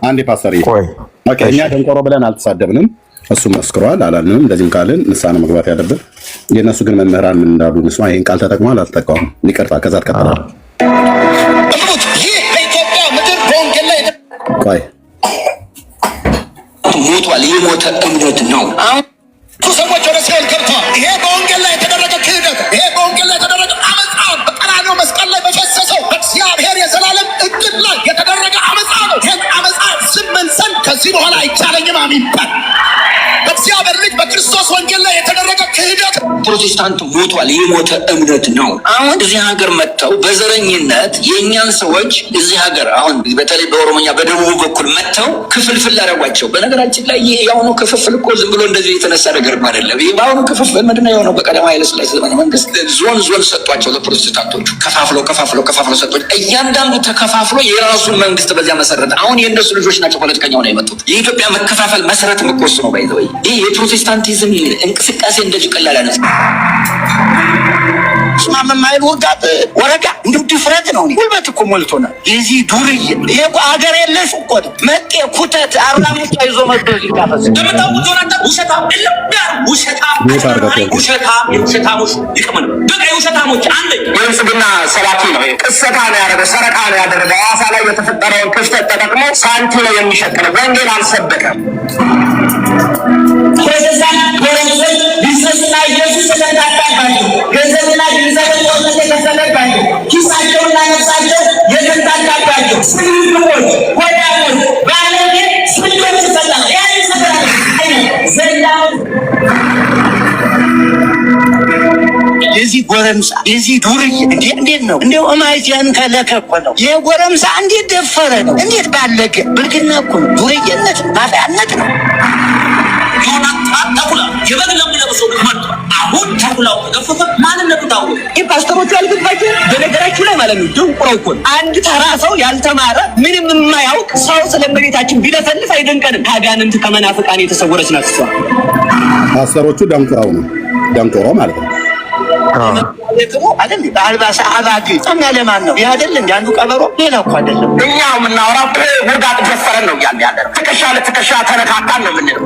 አንዴ ፓስተር ኦኬ፣ እኛ ደንቆሮ ብለን አልተሳደብንም። እሱ መስክሯል አላልንም። እንደዚህም ካልን ንስሐ ነው መግባት ያለብን። የእነሱ ግን መምህራን ምን እንዳሉ ንስማ ይህን ቃል ተጠቅሟል አልተጠቀሙም? ይቅርታ፣ ከዛ ትቀጥላለህ። ይህ በኢትዮጵያ ምድር በወንጌል ላይ ቆይ ሞቷል። የሞተ እምነት ነው። አሁን ሰዎች ወደ ሲኦል ገብተዋል። ይሄ በወንጌል ላይ የተደረገ ክህደት፣ ይሄ በወንጌል ላይ የተደረገ አመፃ፣ በቀራንዮ መስቀል ላይ በፈሰሰው በእግዚአብሔር የዘላለም እቅድ ላይ የተደረገ አመፃ ነው። ይህን አመፃ ዝም ዘንድ ከዚህ በኋላ አይቻለኝም። አሚን። በእግዚአብሔር ልጅ በክርስቶስ ወንጌል ላይ የተደረገ ክህደት ፕሮቴስታንት ሞቷል። የሞተ እምነት ነው። አሁን እዚህ ሀገር መጥተው በዘረኝነት የእኛን ሰዎች እዚህ ሀገር አሁን በተለይ በኦሮሞኛ በደቡብ በኩል መጥተው ክፍልፍል አደረጓቸው። በነገራችን ላይ ይህ የአሁኑ ክፍፍል እኮ ዝም ብሎ እንደዚህ የተነሳ ነገር አይደለም። ይህ በአሁኑ ክፍፍል ምንድን ነው የሆነው? በቀዳማዊ ኃይለ ሥላሴ ዘመነ መንግስት ዞን ሰጧቸው ለፕሮቴስታንቶቹ፣ ከፋፍለው ሰጧቸው። እያንዳንዱ ተከፋፍሎ የራሱን መንግስት በዚያ መሰረተ። አሁን የእነሱ ልጆች ናቸው ፖለቲከኛው ነው የመጡት። የኢትዮጵያ መከፋፈል መሰረት መቆስ ነው ባይዘወይ ይህ የፕሮቴስታንቲዝም እንቅስቃሴ እንደዚህ ቀላል አይነት ማመማይል ወርጋት ወረጋ እንዲሁ ድፍረት ነው። ጉልበት እኮ ሞልቶናል። የዚህ ዱርዬ ይሄ እኮ ሀገር የለሽ እኮ መጤ ኩተት አርላሙጫ ይዞ መጥቶ ሲጋፈስ እንደምታውቁት ሆናታ ውሸታሞች አንደኛ የብልጽግና ሰባኪ ነው። ቅሰታ ነው ያደረገ፣ ሰረቃ ነው ያደረገ። ሐዋሳ ላይ የተፈጠረውን ክፍተት ተጠቅሞ ሳንቲ ነው የሚሸቅል። ወንጌል አልሰበከም። ፕሮቴስታንት ጎረምሶች ቢዝነስና ኢየሱስ ተከታታባቸው፣ ገንዘብና ገንዘብ ጦርነት የተሰለባቸው፣ ኪሳቸውና ነፍሳቸው የተንታታባቸው ስንቶች ወዳሞች ባለጌ ስንቶች ይሰጣል። ያ ይሰጣል ዘላው የዚህ ጎረምሳ የዚህ ዱርዬ እንዴት ነው እንደው እማይቲያን ከለከኮ ነው። ይሄ ጎረምሳ እንዴት ደፈረ ነው? እንዴት ባለገ ብልግና እኮ ነው። ዱርዬነት ማፈያነት ነው። ተኩላ የበግ ለሚለብሰው ልማት አሁን ተኩላው ተገፈፈ። ማንነቱ ታወቀ። ይህ ፓስተሮቹ ያልገባቸው በነገራችሁ ላይ ማለት ነው። ድንቁረው እኮ አንድ ተራ ሰው ያልተማረ ምንም የማያውቅ ሰው ስለመቤታችን ቢለፈልፍ አይደንቀንም። ከአጋንንት ከመናፍቃን የተሰወረች ናት እሷ። ፓስተሮቹ ደንቁረው ነው። ደንቁሮ ማለት ነው። አይደል አልባሳ አባጊ እና ለማን ነው ያደል? እንደ አንዱ ቀበሮ ሌላ እኮ አይደለም። እኛው የምናወራው ወርጋት ደፈረን ነው ያለ ትከሻ ለትከሻ ተነካካን ነው የምንለው።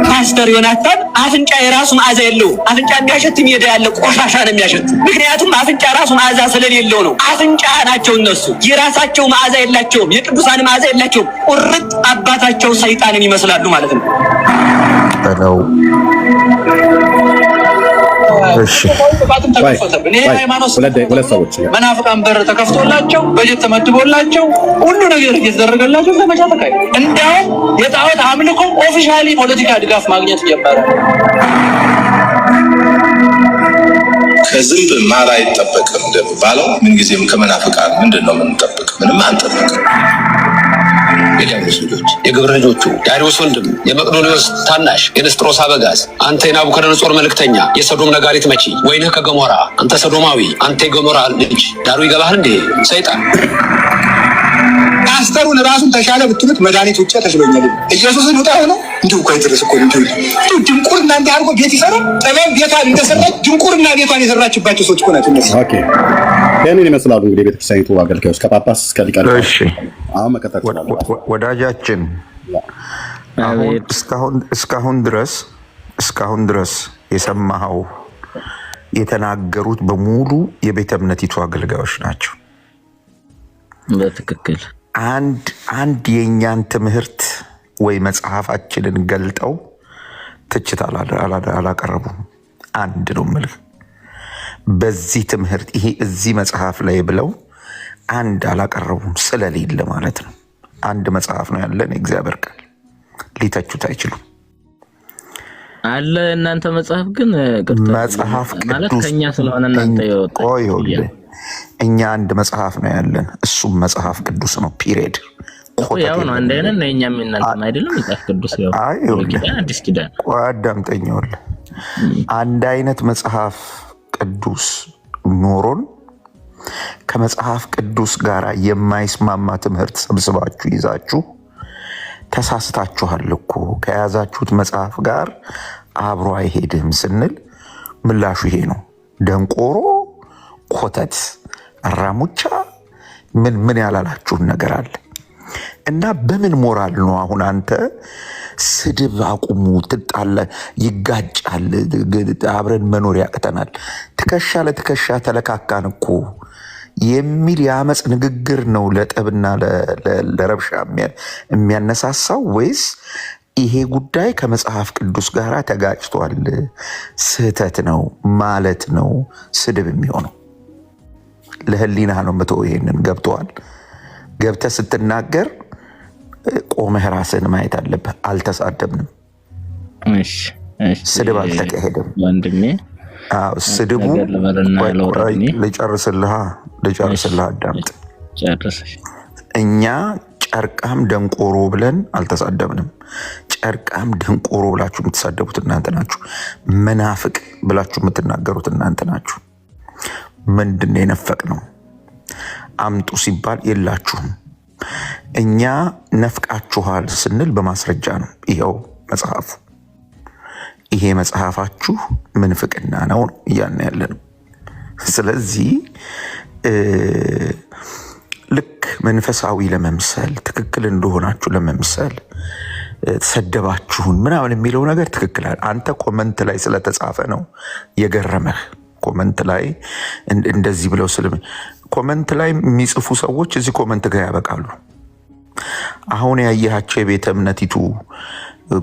ፓስተር ዮናታን አፍንጫ የራሱ መዓዛ የለው። አፍንጫ የሚያሸት ሜዳ ያለ ቆሻሻ ነው የሚያሸት። ምክንያቱም አፍንጫ ራሱ መዓዛ ስለሌለው ነው። አፍንጫ ናቸው እነሱ። የራሳቸው መዓዛ የላቸውም። የቅዱሳን መዓዛ የላቸውም። ቁርጥ አባታቸው ሰይጣንን ይመስላሉ ማለት ነው። እሺ መናፍቃን በር ተከፍቶላቸው በጀት ተመድቦላቸው ሁሉ ነገር እየተደረገላቸው ዘመቻ ተካሄደ። እንዲያውም የጣዖት አምልኮ ኦፊሻሊ ፖለቲካ ድጋፍ ማግኘት ጀመረ። ከዝንብ ማር አይጠበቅም እንደሚባለው ምንጊዜም ከመናፍቃን ምንድን ነው የምንጠብቅ? ምንም አንጠብቅም። የዲያብሎስ ልጆች የግብር ልጆቹ የአርዮስ ወንድም የመቅዶኒዎስ ታናሽ የንስጥሮስ አበጋዝ አንተ የናቡከደነጾር መልእክተኛ የሰዶም ነጋሪት መቺ ወይንህ ከገሞራ አንተ ሰዶማዊ አንተ የገሞራ ልጅ ዳሩ ይገባሃል እንዴ ሰይጣን? ፓስተሩን ራሱን ተሻለ ብትሉት መድኃኒት ውጭ ተሽሎኛል። ኢየሱስን ውጣ ሆነ እንዲሁ እኮ አይደረስ እኮ እንዲሁ ድንቁርና እንዲህ አድርጎ ቤት ይሰራ ጥበብ ቤቷን እንደሰራች ድንቁርና ቤቷን የሰራችባቸው ሰዎች እኮ ናቸው እነሱ። ኦኬ ይህንን ይመስላሉ እንግዲህ ቤተክርስቲያኒቱ አገልጋዮች ከጳጳስ እስከ ሊቀ ጳጳስ። እሺ አሁን መከታተል ወዳጃችን እስካሁን ድረስ የሰማኸው የተናገሩት በሙሉ የቤተ እምነቲቱ አገልጋዮች ናቸው። በትክክል አንድ የእኛን ትምህርት ወይ መጽሐፋችንን ገልጠው ትችት አላቀረቡም። አንድ ነው የምልህ በዚህ ትምህርት ይሄ እዚህ መጽሐፍ ላይ ብለው አንድ አላቀረቡም። ስለሌለ ማለት ነው። አንድ መጽሐፍ ነው ያለን የእግዚአብሔር ቃል፣ ሊተቹት አይችሉም አለ። እናንተ መጽሐፍ ግን መጽሐፍ ማለት ከኛ ስለሆነ እናንተ ይወጣ እኛ አንድ መጽሐፍ ነው ያለን፣ እሱም መጽሐፍ ቅዱስ ነው። ፒሪየድ ያው ነው። አንድ አይነት ነው። እኛም እናንተም አይደለም መጽሐፍ ቅዱስ ያው አዲስ ኪዳን አዳምጠኛል። አንድ አይነት መጽሐፍ ቅዱስ ኖሮን ከመጽሐፍ ቅዱስ ጋር የማይስማማ ትምህርት ሰብስባችሁ ይዛችሁ ተሳስታችኋል እኮ ከያዛችሁት መጽሐፍ ጋር አብሮ አይሄድም ስንል ምላሹ ይሄ ነው። ደንቆሮ ኮተት አራሙቻ ምን ያላላችሁን ነገር አለ። እና በምን ሞራል ነው አሁን አንተ ስድብ አቁሙ፣ ትጣለ፣ ይጋጫል፣ አብረን መኖር ያቅተናል፣ ትከሻ ለትከሻ ተለካካን እኮ የሚል የአመፅ ንግግር ነው ለጠብና ለረብሻ የሚያነሳሳው? ወይስ ይሄ ጉዳይ ከመጽሐፍ ቅዱስ ጋር ተጋጭቷል፣ ስህተት ነው ማለት ነው ስድብ የሚሆነው? ለህሊና ነው ምተው። ይሄንን ገብተዋል። ገብተህ ስትናገር ቆመህ ራስህን ማየት አለብህ። አልተሳደብንም፣ ስድብ አልተካሄደም ወንድሜ። ስድቡ ልጨርስልህ፣ አዳምጥ። እኛ ጨርቃም ደንቆሮ ብለን አልተሳደብንም። ጨርቃም ደንቆሮ ብላችሁ የምትሳደቡት እናንተ ናችሁ። መናፍቅ ብላችሁ የምትናገሩት እናንተ ናችሁ። ምንድን ነው የነፈቅ ነው? አምጡ ሲባል የላችሁም። እኛ ነፍቃችኋል ስንል በማስረጃ ነው። ይኸው መጽሐፉ፣ ይሄ መጽሐፋችሁ ምንፍቅና ነው እያልን ያለ ነው። ስለዚህ ልክ መንፈሳዊ ለመምሰል ትክክል እንደሆናችሁ ለመምሰል ሰደባችሁን ምናምን የሚለው ነገር ትክክል። አንተ ኮመንት ላይ ስለተጻፈ ነው የገረመህ። ኮመንት ላይ እንደዚህ ብለው ኮመንት ላይ የሚጽፉ ሰዎች እዚህ ኮመንት ጋር ያበቃሉ። አሁን ያየሃቸው የቤተ እምነቲቱ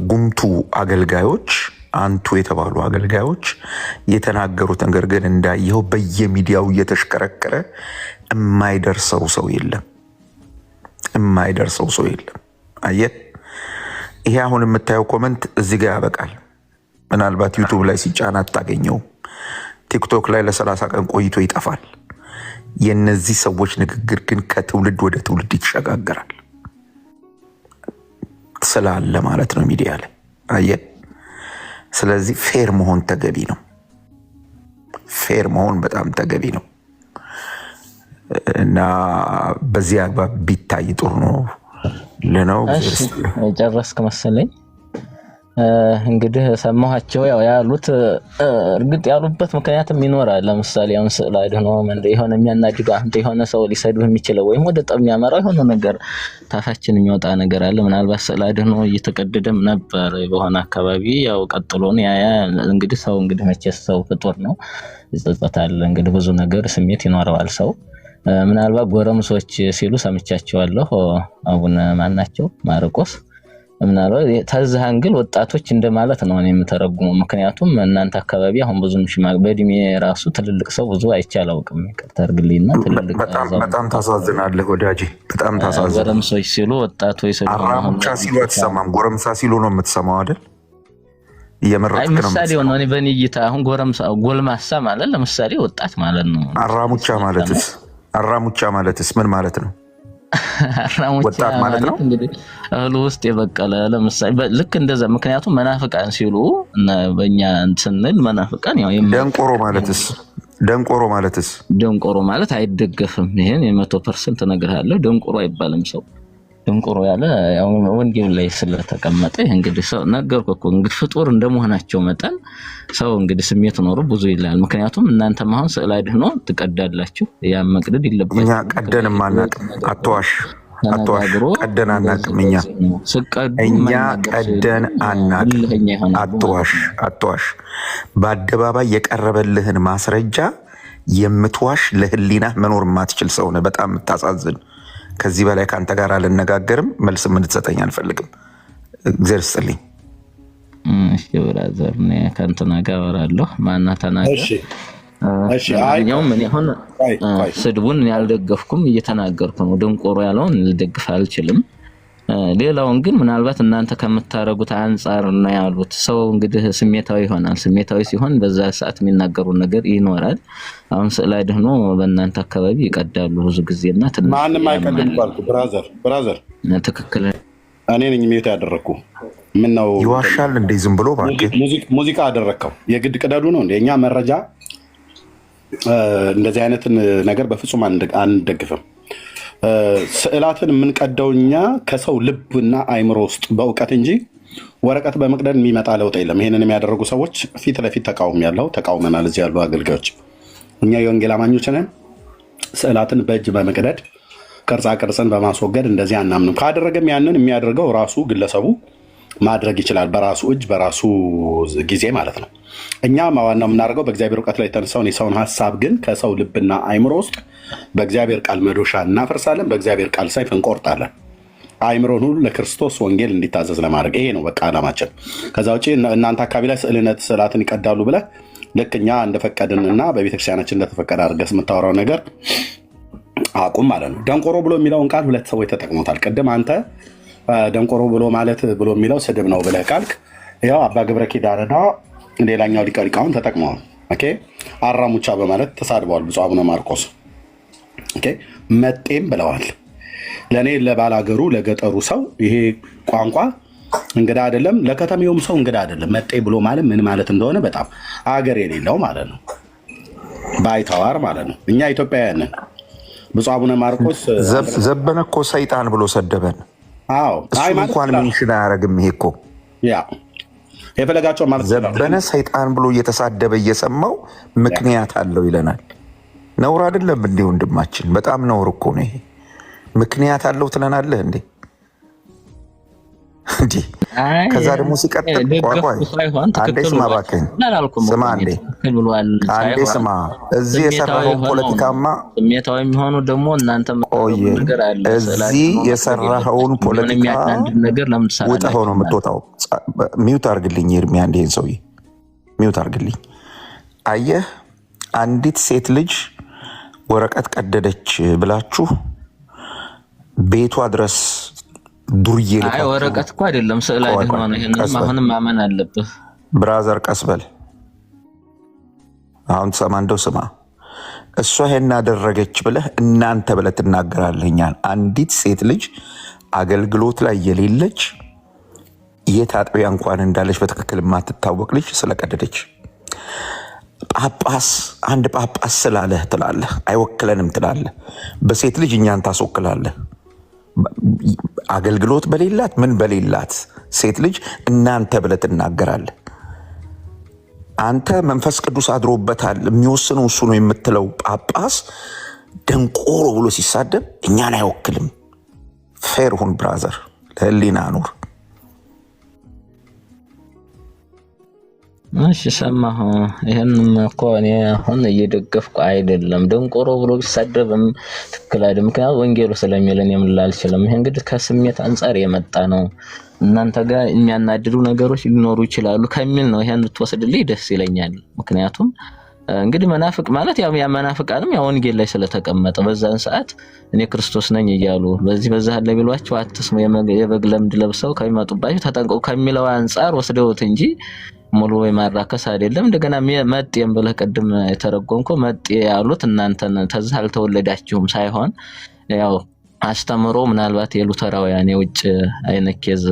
ጉምቱ አገልጋዮች፣ አንቱ የተባሉ አገልጋዮች የተናገሩት ነገር ግን እንዳየው በየሚዲያው እየተሽከረከረ የማይደርሰው ሰው የለም። አየህ፣ ይሄ አሁን የምታየው ኮመንት እዚህ ጋር ያበቃል። ምናልባት ዩቱብ ላይ ሲጫን አታገኘው። ቲክቶክ ላይ ለ30 ቀን ቆይቶ ይጠፋል። የነዚህ ሰዎች ንግግር ግን ከትውልድ ወደ ትውልድ ይሸጋገራል ስላለ ማለት ነው ሚዲያ ላይ። አየህ፣ ስለዚህ ፌር መሆን ተገቢ ነው። ፌር መሆን በጣም ተገቢ ነው እና በዚህ አግባብ ቢታይ ጥሩ ነው ለነው። ጨረስክ መሰለኝ። እንግዲህ ሰማኋቸው ያሉት እርግጥ ያሉበት ምክንያትም ይኖራል። ለምሳሌ አሁን ስዕል አድኖ የሆነ የሚያናድዱ አንተ የሆነ ሰው ሊሰድብህ የሚችለው ወይም ወደ ጠብ የሚያመራው የሆነ ነገር ታፋችን የሚወጣ ነገር አለ። ምናልባት ስዕል አድኖ እየተቀደደም ነበር በሆነ አካባቢ። ያው ቀጥሎ ነው ያ እንግዲህ ሰው እንግዲህ መቼስ ሰው ፍጡር ነው፣ ይጸጸታል። እንግዲህ ብዙ ነገር ስሜት ይኖረዋል ሰው። ምናልባት ጎረምሶች ሲሉ ሰምቻቸዋለሁ። አቡነ ማናቸው ማርቆስ ምናልባት ተዝህ አንግል ወጣቶች እንደማለት ነው እኔ የምተረጉመው። ምክንያቱም እናንተ አካባቢ አሁን ብዙም በእድሜ ራሱ ትልልቅ ሰው ብዙ አይቼ አላውቅም። ይቅርታ አድርግልኝና ትልልቅ በጣም ታሳዝናለህ ወዳጄ፣ በጣም ታሳዝናለህ። ጎረምሶች ሲሉ ወጣቶች ሲሉ አራሙቻ ሲሉ አትሰማም፣ ጎረምሳ ሲሉ ነው የምትሰማው አይደል? እየመረጥክ ነው። ምሳሌ ነው እኔ በእኔ እይታ አሁን ጎረምሳ ጎልማሳ ማለት ለምሳሌ ወጣት ማለት ነው። አራሙቻ ማለትስ ምን ማለት ነው? ወጣት ማለት ነው እንግዲህ እህሉ ውስጥ የበቀለ ለምሳሌ ልክ እንደዛ። ምክንያቱም መናፍቃን ሲሉ በእኛ ስንል መናፍቃን ያው ደንቆሮ ማለት አይደገፍም። ይሄን 100% እነግርሃለሁ። ደንቆሮ አይባልም ሰው። ደንቆሮ ያለ ያው ወንጌል ላይ ስለተቀመጠ እንግዲህ ሰው ነገርኩ እኮ እንግዲህ ፍጡር እንደመሆናቸው መጠን ሰው እንግዲህ ስሜት ኖሮ ብዙ ይላል። ምክንያቱም እናንተም አሁን ስዕል አድኖ ትቀዳላችሁ። ያ መቅደድ ይለበታል። እኛ ቀደንም አናውቅም። አትዋሽ፣ ቀደን አናውቅም። እኛ ቀደን አናውቅም። አትዋሽ። በአደባባይ የቀረበልህን ማስረጃ የምትዋሽ ለህሊና መኖር የማትችል ሰው ነህ። በጣም የምታሳዝን። ከዚህ በላይ ከአንተ ጋር አልነጋገርም። መልስ የምትሰጠኝ አልፈልግም። እግዚአብሔር ይስጥልኝ። እሺ ብራዘር፣ እኔ ከእንትና ጋር አወራለሁ። ማና ተናገር። እሺ አሁን ምን ይሆን ስድቡን ያልደገፍኩም እየተናገርኩ ነው። ደንቆሮ ያለውን ልደግፍ አልችልም። ሌላውን ግን ምናልባት እናንተ ከምታረጉት አንፃር እና ያሉት ሰው እንግዲህ ስሜታዊ ይሆናል። ስሜታዊ ሲሆን በዛ ሰዓት የሚናገሩ ነገር ይኖራል። አሁን ስዕል አድኖ በእናንተ አካባቢ ይቀዳሉ ብዙ ጊዜና ማንም አይቀድም ባልኩ ብራዘር ትክክል። እኔ ነኝ ሚዩት ያደረኩ። ምን ነው ይዋሻል እንዴ? ዝም ብሎ ሙዚቃ አደረከው የግድ ቅደዱ ነው እንዴ? እኛ መረጃ እንደዚህ አይነትን ነገር በፍጹም አንደግፍም። ስዕላትን የምንቀደው እኛ ከሰው ልብና አይምሮ ውስጥ በእውቀት እንጂ ወረቀት በመቅደድ የሚመጣ ለውጥ የለም። ይሄንን የሚያደርጉ ሰዎች ፊት ለፊት ተቃውመናል። እዚህ ያሉ አገልጋዮች እኛ የወንጌል አማኞች ነን። ስዕላትን በእጅ በመቅደድ ቅርጻ ቅርጽን በማስወገድ እንደዚህ አናምንም። ካደረገም ያንን የሚያደርገው ራሱ ግለሰቡ ማድረግ ይችላል፣ በራሱ እጅ በራሱ ጊዜ ማለት ነው። እኛ ዋናው የምናደርገው በእግዚአብሔር እውቀት ላይ የተነሳውን የሰውን ሀሳብ ግን ከሰው ልብና አይምሮ ውስጥ በእግዚአብሔር ቃል መዶሻ እናፈርሳለን፣ በእግዚአብሔር ቃል ሰይፍ እንቆርጣለን። አይምሮን ሁሉ ለክርስቶስ ወንጌል እንዲታዘዝ ለማድረግ ይሄ ነው በቃ ዓላማችን። ከዛ ውጭ እናንተ አካባቢ ላይ ስዕላትን ይቀዳሉ ብለህ ልክ እኛ እንደፈቀድንና በቤተክርስቲያናችን እንደተፈቀደ አድርገህ የምታወራው ነገር አቁም ማለት ነው። ደንቆሮ ብሎ የሚለውን ቃል ሁለት ሰዎች ተጠቅሞታል። ቅድም አንተ ደንቆሮ ብሎ ማለት ብሎ የሚለው ስድብ ነው ብለህ ካልክ ያው አባ ገብረ ኪዳንና ሌላኛው ሊቀ ሊቃውንት ተጠቅመዋል። ኦኬ አራሙቻ በማለት ተሳድበዋል ብፁዕ አቡነ ማርቆስ። ኦኬ መጤም ብለዋል። ለእኔ ለባላገሩ ለገጠሩ ሰው ይሄ ቋንቋ እንግዳ አይደለም፣ ለከተሜውም ሰው እንግዳ አይደለም። መጤ ብሎ ማለት ምን ማለት እንደሆነ በጣም አገር የሌለው ማለት ነው፣ ባይተዋር ማለት ነው። እኛ ኢትዮጵያውያንን ብፁዕ አቡነ ማርቆስ ዘበነ እኮ ሰይጣን ብሎ ሰደበን። እሱ እንኳን ምንሽን አያረግም። ይሄ እኮ ያ የፈለጋቸው ማለት ዘበነ ሰይጣን ብሎ እየተሳደበ እየሰማው ምክንያት አለው ይለናል። ነውር አይደለም እንዴ ወንድማችን? በጣም ነውር እኮ ነው ይሄ። ምክንያት አለው ትለናለህ እንዴ? እንዴ ከዛ ደግሞ ሲቀጥል አንዴ ስማ እባክህን፣ ስማ አንዴ ስማ። እዚህ የሰራኸውን ፖለቲካማ ስሜታዊ የሚሆኑ ደግሞ እናንተ እዚህ የሰራኸውን ፖለቲካ ውጠኸው ነው የምትወጣው። ሚውት አርግልኝ ኤርሚ፣ አንድ ይሄን ሰውዬ ሚውት አርግልኝ። አየህ አንዲት ሴት ልጅ ወረቀት ቀደደች ብላችሁ ቤቷ ድረስ ዱርዬ ልካችሁ። ወረቀት እኮ አይደለም ስዕል አይደለም ነው። ይሄንን አሁንም ማመን አለብህ ብራዘር። ቀስበል አሁን ትሰማ እንደው ስማ። እሷ ይሄን አደረገች ብለህ እናንተ ብለህ ትናገራለህ። አንዲት ሴት ልጅ አገልግሎት ላይ የሌለች የት አጥቢያ እንኳን እንዳለች በትክክል የማትታወቅ ልጅ ስለቀደደች ጳጳስ አንድ ጳጳስ ስላለህ ትላለህ፣ አይወክለንም ትላለህ። በሴት ልጅ እኛን ታስወክላለህ። አገልግሎት በሌላት ምን በሌላት ሴት ልጅ እናንተ ብለህ ትናገራለህ። አንተ መንፈስ ቅዱስ አድሮበታል የሚወስነው እሱ ነው የምትለው ጳጳስ ደንቆሮ ብሎ ሲሳደብ እኛን አይወክልም። ፌር ሁን ብራዘር፣ ለህሊና ኑር። እሺ ሰማሁ። ይሄንም እኮ እኔ አሁን እየደገፍኩ አይደለም። ደንቆሮ ብሎ ቢሳደብም ትክክል አይደለም፣ ምክንያቱም ወንጌሉ ስለሚለን የምንል አልችልም። ይሄ እንግዲህ ከስሜት አንጻር የመጣ ነው። እናንተ ጋር የሚያናድዱ ነገሮች ሊኖሩ ይችላሉ ከሚል ነው። ይሄን ብትወስድልኝ ደስ ይለኛል። ምክንያቱም እንግዲህ መናፍቅ ማለት ያው መናፍቃንም ያው ወንጌል ላይ ስለተቀመጠ በዛን ሰዓት እኔ ክርስቶስ ነኝ እያሉ በዛ አለ ቢሏቸው አትስሙ፣ የበግ ለምድ ለብሰው ከሚመጡባቸው ተጠንቀቁ ከሚለው አንጻር ወስደውት እንጂ ሙሉ ወይ ማራከስ አይደለም። እንደገና መጤም ብለህ ቀድም የተረጎምከው መጤ ያሉት እናንተን ተዝህ አልተወለዳችሁም ሳይሆን ያው አስተምሮ ምናልባት የሉተራውያን የውጭ አይነት ኬዝ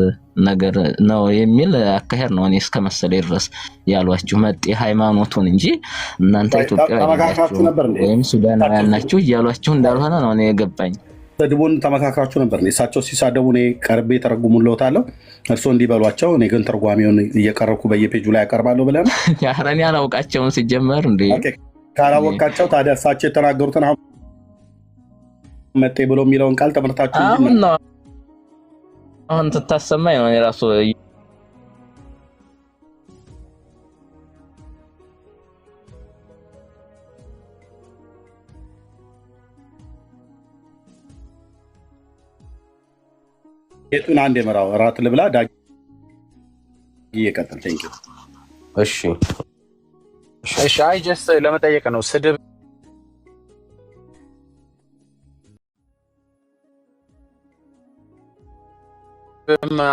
ነገር ነው የሚል አካሄድ ነው። እኔ እስከመሰለኝ ድረስ ያሏችሁ መጤ ሃይማኖቱን እንጂ እናንተ ኢትዮጵያውያን ወይም ሱዳናውያን ናችሁ እያሏችሁ እንዳልሆነ ነው እኔ የገባኝ። ስድቡን ተመካክራችሁ ነበር። እሳቸው ሲሳደቡ እኔ ቀርቤ ተረጉሙልዎታለሁ፣ እርስዎ እንዲበሏቸው፣ እኔ ግን ተርጓሚውን እየቀረብኩ በየፔጁ ላይ ያቀርባለሁ ብለህ ነው? ያረኔ አላውቃቸውም ሲጀመር። እንዴ ካላወቃቸው ታዲያ እሳቸው የተናገሩትን አሁን መጤ ብሎ የሚለውን ቃል ተመርታችሁ አሁን ትታሰማኝ ነው የራሱ የቱን አንድ የመራው ራት ልብላ ዳጊ እየቀጥል ቴንክ ዩ። እሺ አይ ጀስት ለመጠየቅ ነው። ስድብ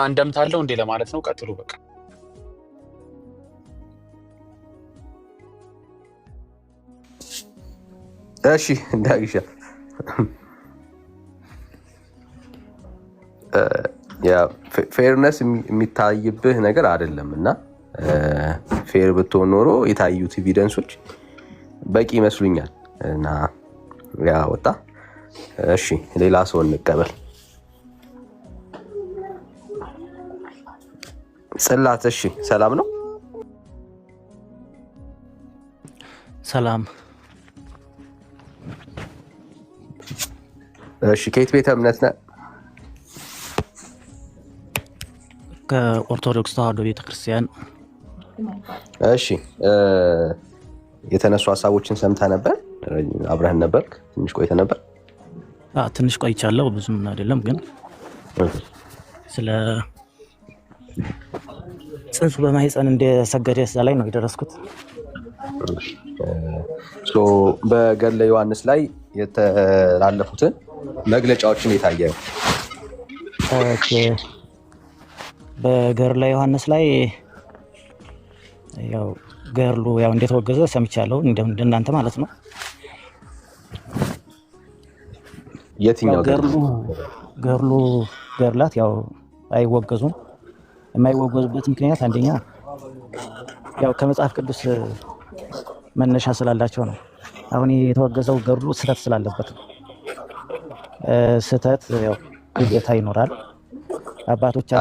እንደምታለው እንዴ ለማለት ነው። ቀጥሉ በቃ። እሺ ዳጊሻ ፌርነስ የሚታይብህ ነገር አይደለም እና ፌር ብትሆን ኖሮ የታዩት ኤቪደንሶች በቂ ይመስሉኛል እና ያ ወጣ። እሺ ሌላ ሰው እንቀበል። ጽላት እሺ ሰላም ነው? ሰላም እሺ ከየት ቤተ እምነት ነህ? ከኦርቶዶክስ ተዋህዶ ቤተክርስቲያን። እሺ የተነሱ ሀሳቦችን ሰምተህ ነበር? አብረህን ነበርክ? ትንሽ ቆይተህ ነበር? ትንሽ ቆይቻለሁ፣ ብዙም አይደለም ግን ስለ ጽንሱ በማህፀን እንደሰገደ እዛ ላይ ነው የደረስኩት። በገድለ ዮሐንስ ላይ የተላለፉትን መግለጫዎችን የታየ በገድለ ዮሐንስ ላይ ያው ገድሉ ያው እንደተወገዘ ሰምቻለሁ፣ እንደናንተ ማለት ነው። የትኛው ገድላት ያው አይወገዙም። የማይወገዙበት ምክንያት አንደኛ ያው ከመጽሐፍ ቅዱስ መነሻ ስላላቸው ነው። አሁን የተወገዘው ገድሉ ስህተት ስላለበት ነው። ስህተት ያው ግዴታ ይኖራል። አባቶቻችን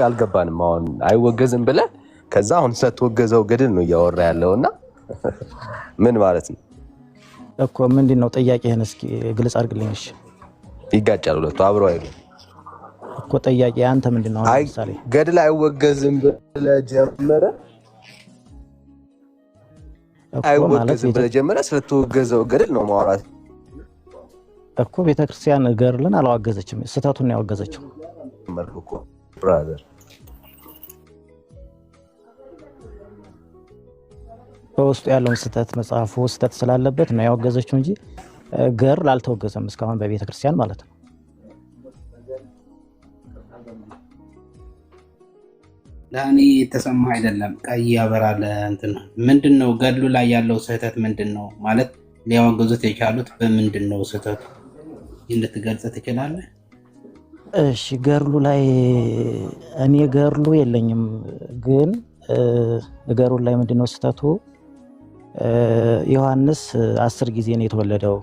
አልገባንም። አሁን አይወገዝም ብለህ ከዛ አሁን ስለተወገዘው ገድል ነው እያወራ ያለውና ምን ማለት ነው እኮ? ምንድን ነው ጥያቄህን እስኪ ግልጽ አድርግልኝ። እሺ ይጋጫል፣ ሁለቱ አብረው አይደለም እኮ። ጥያቄ አንተ ምንድን ነው? አሁን ለምሳሌ ገድል አይወገዝም ብለህ ጀመረ ስለተወገዘው ገድል ነው ማውራት እኮ። ቤተክርስቲያን ገድልን አላወገዘችም፣ ስህተቱን ያወገዘችው መልኩ ብራዘር። በውስጡ ያለውን ስህተት መጽሐፉ ስህተት ስላለበት ነው ያወገዘችው እንጂ ገድል አልተወገዘም እስካሁን በቤተክርስቲያን ማለት ነው። ለእኔ የተሰማ አይደለም። ቀይ ያበራል እንትን ምንድን ነው? ገድሉ ላይ ያለው ስህተት ምንድን ነው ማለት? ሊያወገዙት የቻሉት በምንድን ነው ስህተቱ? እንድትገልጽ ትችላለህ? እሺ ገድሉ ላይ እኔ ገድሉ የለኝም፣ ግን ገድሉ ላይ ምንድን ነው ስህተቱ? ዮሐንስ 10 ጊዜ ነው የተወለደው።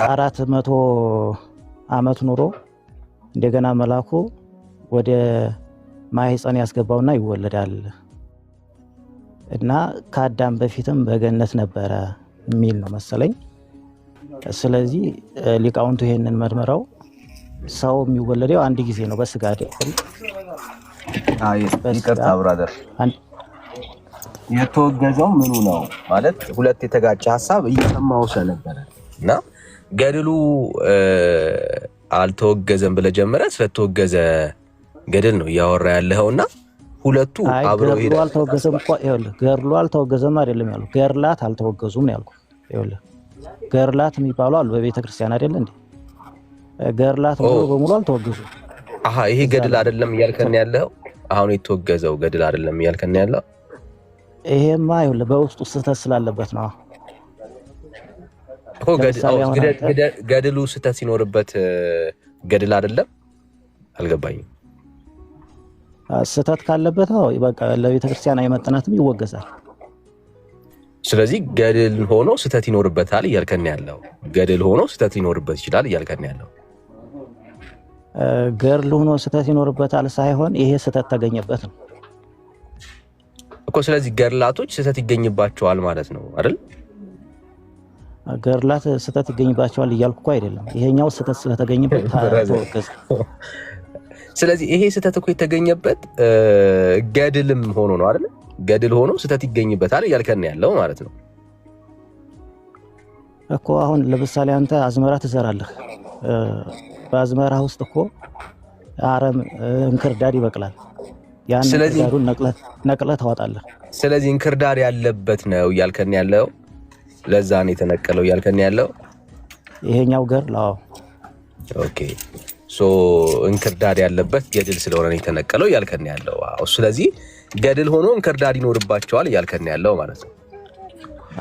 400 ዓመት ኑሮ እንደገና መላኩ ወደ ማህፀን ያስገባውና ይወለዳል እና ከአዳም በፊትም በገነት ነበረ የሚል ነው መሰለኝ። ስለዚህ ሊቃውንቱ ይሄንን መርምረው ሰው የሚወለደው አንድ ጊዜ ነው በስጋ አይደል? ይቅርታ ብራዘር፣ የተወገዘው ምኑ ነው ማለት ሁለት የተጋጨ ሀሳብ እየሰማው ስለነበረ እና ገድሉ አልተወገዘም ብለህ ጀመረ ስለተወገዘ ገድል ነው እያወራ ያለኸውና ሁለቱ አብረው ገድሉ አልተወገዘም እኮ ይኸውልህ፣ ገድሉ አልተወገዘም አይደለም ያልኩት፣ ገድላት አልተወገዙም ነው ያልኩት። ይኸውልህ ገድላት የሚባሉ አሉ በቤተክርስቲያን አይደል እንዴ? ገድላት ሙሉ በሙሉ አልተወገዙም። ይሄ ገድል አይደለም እያልከን ያለው? አሁን የተወገዘው ገድል አይደለም እያልከን ያለው? ይሄማ ይኸውልህ በውስጡ ስህተት ስላለበት ነው እኮ። ገድሉ ስህተት ሲኖርበት ገድል አይደለም? አልገባኝም። ስህተት ካለበት በቃ ለቤተክርስቲያን አይመጥናትም፣ ይወገዛል። ስለዚህ ገድል ሆኖ ስህተት ይኖርበታል እያልከን ያለው? ገድል ሆኖ ስህተት ሊኖርበት ይችላል እያልከን ያለው? ገድል ሆኖ ስህተት ይኖርበታል ሳይሆን ይሄ ስህተት ተገኘበት ነው እኮ። ስለዚህ ገድላቶች ስህተት ይገኝባቸዋል ማለት ነው አይደል? ገድላት ስህተት ይገኝባቸዋል እያልኩ እኮ አይደለም። ይሄኛው ስህተት ስለተገኘበት ተወገዘ። ስለዚህ ይሄ ስህተት እኮ የተገኘበት ገድልም ሆኖ ነው አይደል? ገድል ሆኖ ስህተት ይገኝበታል እያልከን ያለው ማለት ነው እኮ። አሁን ለምሳሌ አንተ አዝመራ ትዘራለህ። በአዝመራ ውስጥ እኮ አረም፣ እንክርዳድ ይበቅላል። ያን እንክርዳዱን ነቅለህ ታወጣለህ። ስለዚህ እንክርዳድ ያለበት ነው እያልከን ያለው? ለዛ ነው የተነቀለው እያልከን ያለው? ይሄኛው ገድል ኦኬ። እንክርዳድ ያለበት ገድል ስለሆነ ነው የተነቀለው እያልከን ያለው? ስለዚህ ገድል ሆኖ እንክርዳድ ይኖርባቸዋል እያልከን ያለው ማለት ነው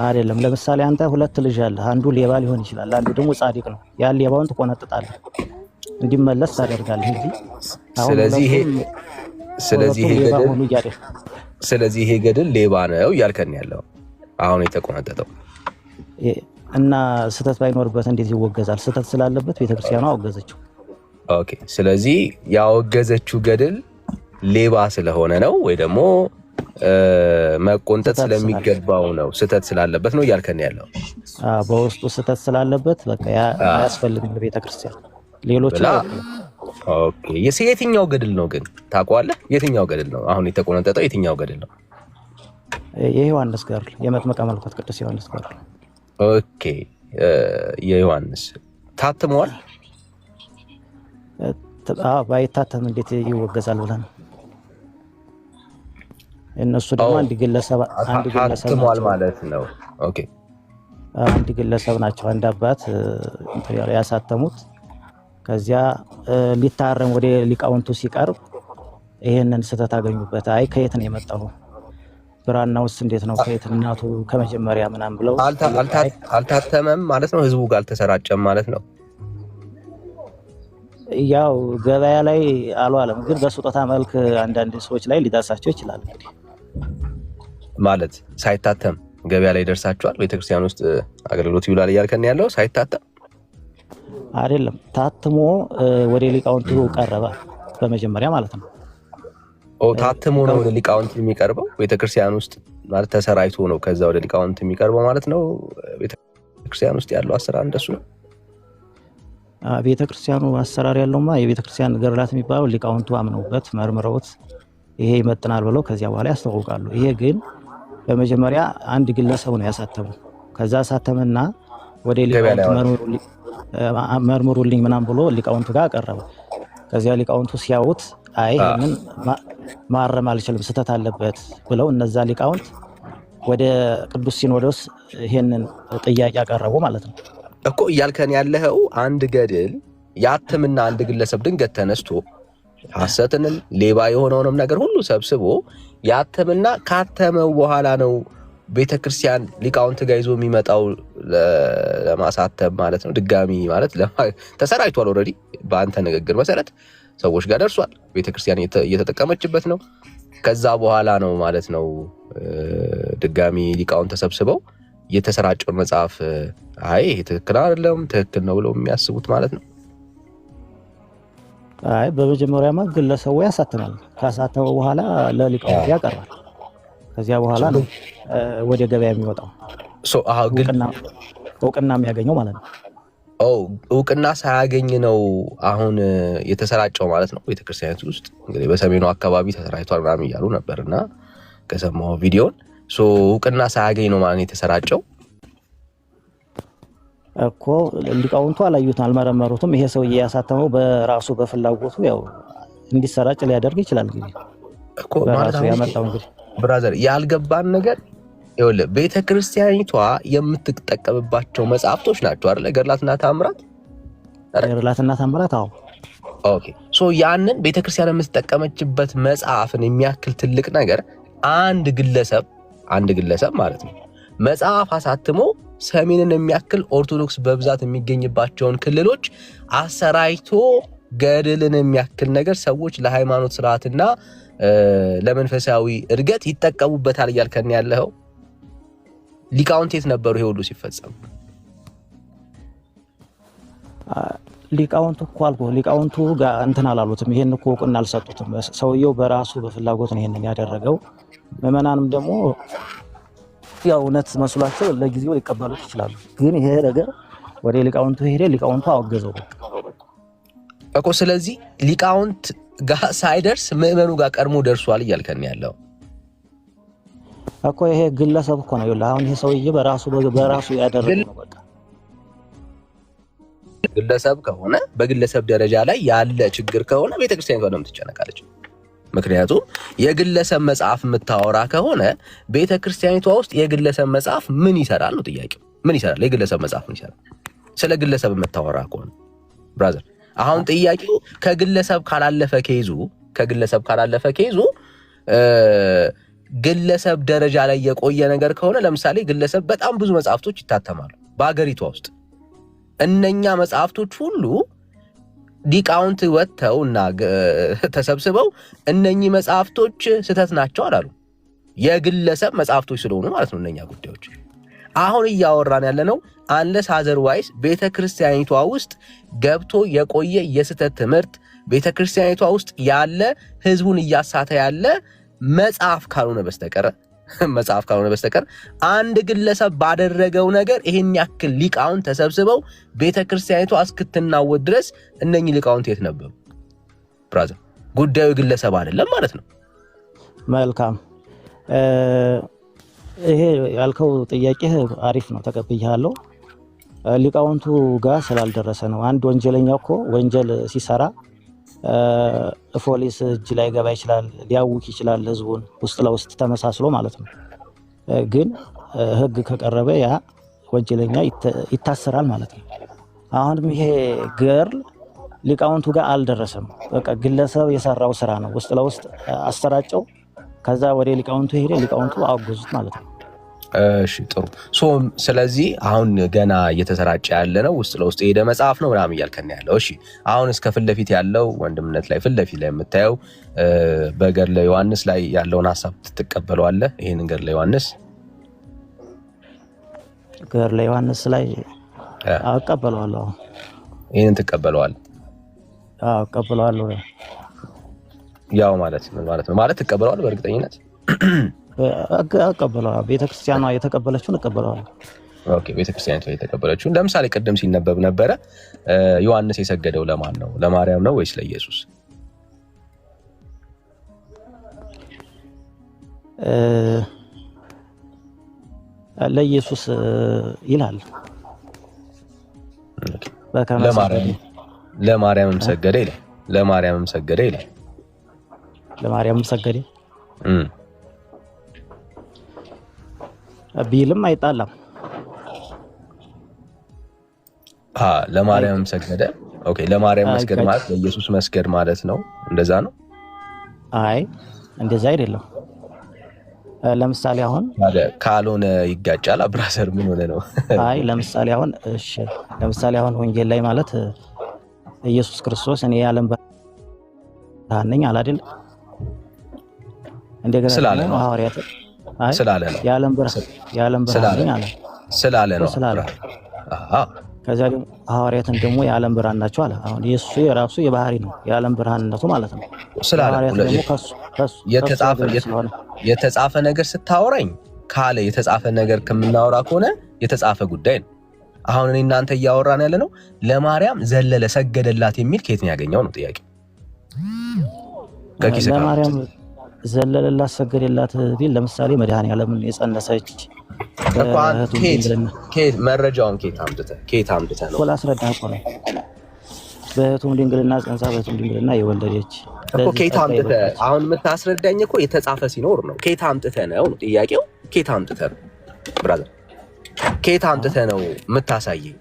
አይደለም? ለምሳሌ አንተ ሁለት ልጅ አለ፣ አንዱ ሌባ ሊሆን ይችላል፣ አንዱ ደግሞ ጻድቅ ነው። ያን ሌባውን ትቆነጥጣለህ፣ እንዲመለስ ታደርጋለህ እንጂ ስለዚህ ይሄ ገድል ሌባ ነው እያልከን ያለው አሁን የተቆነጠጠው እና ስህተት ባይኖርበት እንዴት ይወገዛል? ስህተት ስላለበት ቤተክርስቲያኗ አወገዘችው። ኦኬ። ስለዚህ ያወገዘችው ገድል ሌባ ስለሆነ ነው ወይ ደግሞ መቆንጠጥ ስለሚገባው ነው ስተት ስላለበት ነው እያልከን ያለው። በውስጡ ስተት ስላለበት በቃ ያስፈልጋል ቤተክርስቲያን ሌሎች ነው። ኦኬ የትኛው ገድል ነው ግን ታውቀዋለህ? የትኛው ገድል ነው አሁን የተቆነጠጠው? የትኛው ገድል ነው? የዮሐንስ ገድል፣ የመጥምቀ መለኮት ቅዱስ ዮሐንስ ገድል። ኦኬ የዮሐንስ ታትሟል? ባይታተም እንዴት ይወገዛል ብለን እነሱ ደግሞ አንድ ግለሰብ ታትሟል ማለት ነው። ኦኬ አንድ ግለሰብ ናቸው አንድ አባት ያሳተሙት። ከዚያ ሊታረም ወደ ሊቃውንቱ ሲቀርብ ይሄንን ስተት አገኙበት። አይ ከየት ነው የመጣው? ብራናውስ እንዴት ነው? ከየት እናቱ ከመጀመሪያ ምናምን ብለው አልታተመም ማለት ነው። ህዝቡ ጋር አልተሰራጨም ማለት ነው። ያው ገበያ ላይ አልዋለም፣ ግን በስጦታ መልክ አንዳንድ ሰዎች ላይ ሊደርሳቸው ይችላል። እንግዲህ ማለት ሳይታተም ገበያ ላይ ደርሳቸዋል። ቤተክርስቲያን ውስጥ አገልግሎት ይውላል እያልከን ያለው ሳይታተም አይደለም፣ ታትሞ ወደ ሊቃውንቱ ቀረበ በመጀመሪያ ማለት ነው። ታትሞ ነው ወደ ሊቃውንት የሚቀርበው ቤተክርስቲያን ውስጥ ማለት ተሰራይቶ ነው ከዛ ወደ ሊቃውንት የሚቀርበው ማለት ነው። ቤተክርስቲያን ውስጥ ያለው አሰራር እንደሱ ነው። ቤተክርስቲያኑ አሰራር ያለውማ የቤተክርስቲያን ገድላት የሚባለው ሊቃውንቱ አምነውበት መርምረውት ይሄ ይመጥናል ብለው ከዚያ በኋላ ያስተዋውቃሉ። ይሄ ግን በመጀመሪያ አንድ ግለሰብ ነው ያሳተመው። ከዛ ሳተመና ወደ ሊቃውንቱ መርምሩልኝ ምናምን ብሎ ሊቃውንቱ ጋር አቀረበ። ከዚያ ሊቃውንቱ ሲያዩት አይ ይሄንን ማረም አልችልም ስተት አለበት ብለው እነዛ ሊቃውንት ወደ ቅዱስ ሲኖዶስ ይሄንን ጥያቄ አቀረቡ ማለት ነው። እኮ እያልከን ያለው አንድ ገድል ያትምና አንድ ግለሰብ ድንገት ተነስቶ ሐሰትንም ሌባ የሆነውንም ነገር ሁሉ ሰብስቦ ያትምና ካተመው በኋላ ነው ቤተክርስቲያን ሊቃውንት ጋር ይዞ የሚመጣው ለማሳተም ማለት ነው። ድጋሚ ማለት ተሰራይቷል። ኦልሬዲ በአንተ ንግግር መሰረት ሰዎች ጋር ደርሷል። ቤተክርስቲያን እየተጠቀመችበት ነው። ከዛ በኋላ ነው ማለት ነው ድጋሚ ሊቃውንት ተሰብስበው የተሰራጨውን መጽሐፍ አይ ይሄ ትክክል አይደለም ትክክል ነው ብለው የሚያስቡት ማለት ነው። አይ በመጀመሪያማ ግለሰቡ ያሳትማል። ካሳተመ በኋላ ለሊቃውንት ያቀርባል። ከዚያ በኋላ ነው ወደ ገበያ የሚወጣው እውቅና የሚያገኘው ማለት ነው። እውቅና ሳያገኝ ነው አሁን የተሰራጨው ማለት ነው። ቤተክርስቲያኒቱ ውስጥ እንግዲህ በሰሜኑ አካባቢ ተሰራጭቷል ምናምን እያሉ ነበርና ከሰማው ቪዲዮን እውቅና ሳያገኝ ነው ማለት የተሰራጨው እኮ። ሊቃውንቱ አላዩትም፣ አልመረመሩትም። ይሄ ሰውዬ ያሳተመው በራሱ በፍላጎቱ ያው እንዲሰራጭ ሊያደርግ ይችላል። እንግዲህ እኮ ማለት ያመጣው እንግዲህ ብራዘር ያልገባን ነገር ይኸውልህ ቤተክርስቲያኒቷ የምትጠቀምባቸው መጽሐፍቶች ናቸው አይደል? ገድላትና ተአምራት ገድላትና ተአምራት። አዎ ኦኬ። ያንን ቤተክርስቲያን የምትጠቀመችበት መጽሐፍን የሚያክል ትልቅ ነገር አንድ ግለሰብ ማለት ነው መጽሐፍ አሳትሞ ሰሜንን የሚያክል ኦርቶዶክስ በብዛት የሚገኝባቸውን ክልሎች አሰራይቶ ገድልን የሚያክል ነገር ሰዎች ለሃይማኖት ስርዓትና ለመንፈሳዊ እድገት ይጠቀሙበታል እያልከን ያለው ሊቃውንት የት ነበሩ ይሄ ሁሉ ሲፈጸም? ሊቃውንቱ እኮ አልኩህ፣ ሊቃውንቱ ጋር እንትን አላሉትም። ይሄን እኮ እውቅና አልሰጡትም። ሰውየው በራሱ በፍላጎት ነው ይሄንን ያደረገው። ምዕመናንም ደግሞ ያው እውነት መስሏቸው ለጊዜው ሊቀበሉት ይችላሉ። ግን ይሄ ነገር ወደ ሊቃውንቱ ሄደ፣ ሊቃውንቱ አወገዘው እኮ። ስለዚህ ሊቃውንት ጋር ሳይደርስ ምዕመኑ ጋር ቀድሞ ደርሷል እያልከን ያለው እኮ። ይሄ ግለሰብ እኮ ነው ይኸውልህ። አሁን ይሄ ሰውዬ በራሱ ያደረገው ነው። በቃ ግለሰብ ከሆነ በግለሰብ ደረጃ ላይ ያለ ችግር ከሆነ ቤተክርስቲያኒቷ ለምን ትጨነቃለች? ምክንያቱም የግለሰብ መጽሐፍ የምታወራ ከሆነ ቤተክርስቲያኒቷ ውስጥ የግለሰብ መጽሐፍ ምን ይሰራል ነው ጥያቄው። ምን ይሰራል? የግለሰብ መጽሐፍ ምን ይሰራል? ስለ ግለሰብ የምታወራ ከሆነ ብራዘር፣ አሁን ጥያቄው ከግለሰብ ካላለፈ ኬዙ ግለሰብ ደረጃ ላይ የቆየ ነገር ከሆነ ለምሳሌ ግለሰብ በጣም ብዙ መጽሐፍቶች ይታተማሉ በአገሪቷ ውስጥ። እነኛ መጽሐፍቶች ሁሉ ሊቃውንት ወጥተውና ተሰብስበው እነኚህ መጽሐፍቶች ስህተት ናቸው አላሉ። የግለሰብ መጽሐፍቶች ስለሆኑ ማለት ነው እነኛ ጉዳዮች። አሁን እያወራን ያለነው አንለስ አዘርዋይስ ቤተክርስቲያኒቷ ውስጥ ገብቶ የቆየ የስህተት ትምህርት ቤተክርስቲያኒቷ ውስጥ ያለ ህዝቡን እያሳተ ያለ መጽሐፍ ካልሆነ በስተቀር አንድ ግለሰብ ባደረገው ነገር ይሄን ያክል ሊቃውንት ተሰብስበው ቤተክርስቲያኒቷ እስክትናወጥ ድረስ እነኚህ ሊቃውንት የት ነበሩ? ብራዘር ጉዳዩ ግለሰብ አይደለም ማለት ነው። መልካም ይሄ ያልከው ጥያቄ አሪፍ ነው፣ ተቀብያለሁ። ሊቃውንቱ ጋር ስላልደረሰ ነው። አንድ ወንጀለኛ እኮ ወንጀል ሲሰራ ፖሊስ እጅ ላይ ገባ ይችላል፣ ሊያውክ ይችላል ህዝቡን ውስጥ ለውስጥ ተመሳስሎ ማለት ነው። ግን ህግ ከቀረበ ያ ወንጀለኛ ይታሰራል ማለት ነው። አሁንም ይሄ ገርል ሊቃውንቱ ጋር አልደረሰም። በቃ ግለሰብ የሰራው ስራ ነው። ውስጥ ለውስጥ አሰራጨው፣ ከዛ ወደ ሊቃውንቱ ሄደ፣ ሊቃውንቱ አወገዙት ማለት ነው። እሺ ጥሩ። ስለዚህ አሁን ገና እየተሰራጨ ያለ ነው፣ ውስጥ ለውስጥ የሄደ መጽሐፍ ነው ምናምን እያልከን ያለው። እሺ አሁን እስከ ፊት ለፊት ያለው ወንድምነት ላይ ፊት ለፊት ላይ የምታየው በገድለ ዮሐንስ ላይ ያለውን ሐሳብ ትቀበለዋለህ? ይሄንን ገድለ ዮሐንስ ላይ አቀበለዋለሁ። ይሄንን ትቀበለዋለህ? አዎ እቀበለዋለሁ። ያው ማለት ነው ማለት ትቀበለዋለህ በእርግጠኝነት? አቀበለዋለሁ። ቤተክርስቲያኗ የተቀበለችውን እቀበለዋለሁ። ኦኬ ቤተክርስቲያኗ የተቀበለችውን። ለምሳሌ ቅድም ሲነበብ ነበረ ዮሐንስ የሰገደው ለማን ነው? ለማርያም ነው ወይስ ለኢየሱስ? ለኢየሱስ ይላል። ለማርያምም ሰገደ ይላል። ለማርያምም ሰገደ ቢልም አይጣላም። ለማርያምም ሰገደ። ኦኬ ለማርያም መስገድ ማለት ለኢየሱስ መስገድ ማለት ነው። እንደዛ ነው? አይ እንደዛ አይደለም። ለምሳሌ አሁን ካልሆነ ይጋጫል። ብራዘር ምን ሆነ ነው? አይ ለምሳሌ አሁን ወንጌል ላይ ማለት ኢየሱስ ክርስቶስ እኔ የዓለም ብርሃን ነኝ አለ አይደል? እንደገና ስላለ ነው ሐዋርያት ስላለ ነው የዓለም ብርሃን ነኝ አለ ስላለ ነው። ከዛ ደግሞ ሐዋርያትን ደግሞ የዓለም ብርሃን ናቸው አለ። አሁን ኢየሱስ የራሱ የባህሪ ነው የዓለም ብርሃንነቱ ማለት ነው። ስላለ የተጻፈ ነገር ስታወራኝ ካለ የተጻፈ ነገር ከምናወራ ከሆነ የተጻፈ ጉዳይ ነው። አሁን እኔ እናንተ እያወራን ያለ ነው ለማርያም ዘለለ ሰገደላት የሚል ከየት ነው ያገኘው ነው ጥያቄ። ለማርያም ዘለለላት ሰገደላት ቢል ለምሳሌ መድኃኔዓለምን የጸነሰች ከየት መረጃውን ከየት አምጥተህ ነው? ላስረዳህ እኮ ነው። በእህቱም ድንግልና ጸንሳ በእህቱም ድንግልና የወለደች እኮ ከየት አምጥተህ አሁን የምታስረዳኝ እኮ የተጻፈ ሲኖር ነው። ከየት አምጥተህ ነው ጥያቄው? ከየት አምጥተህ ነው ብራዘር? ከየት አምጥተህ ነው የምታሳየኝ?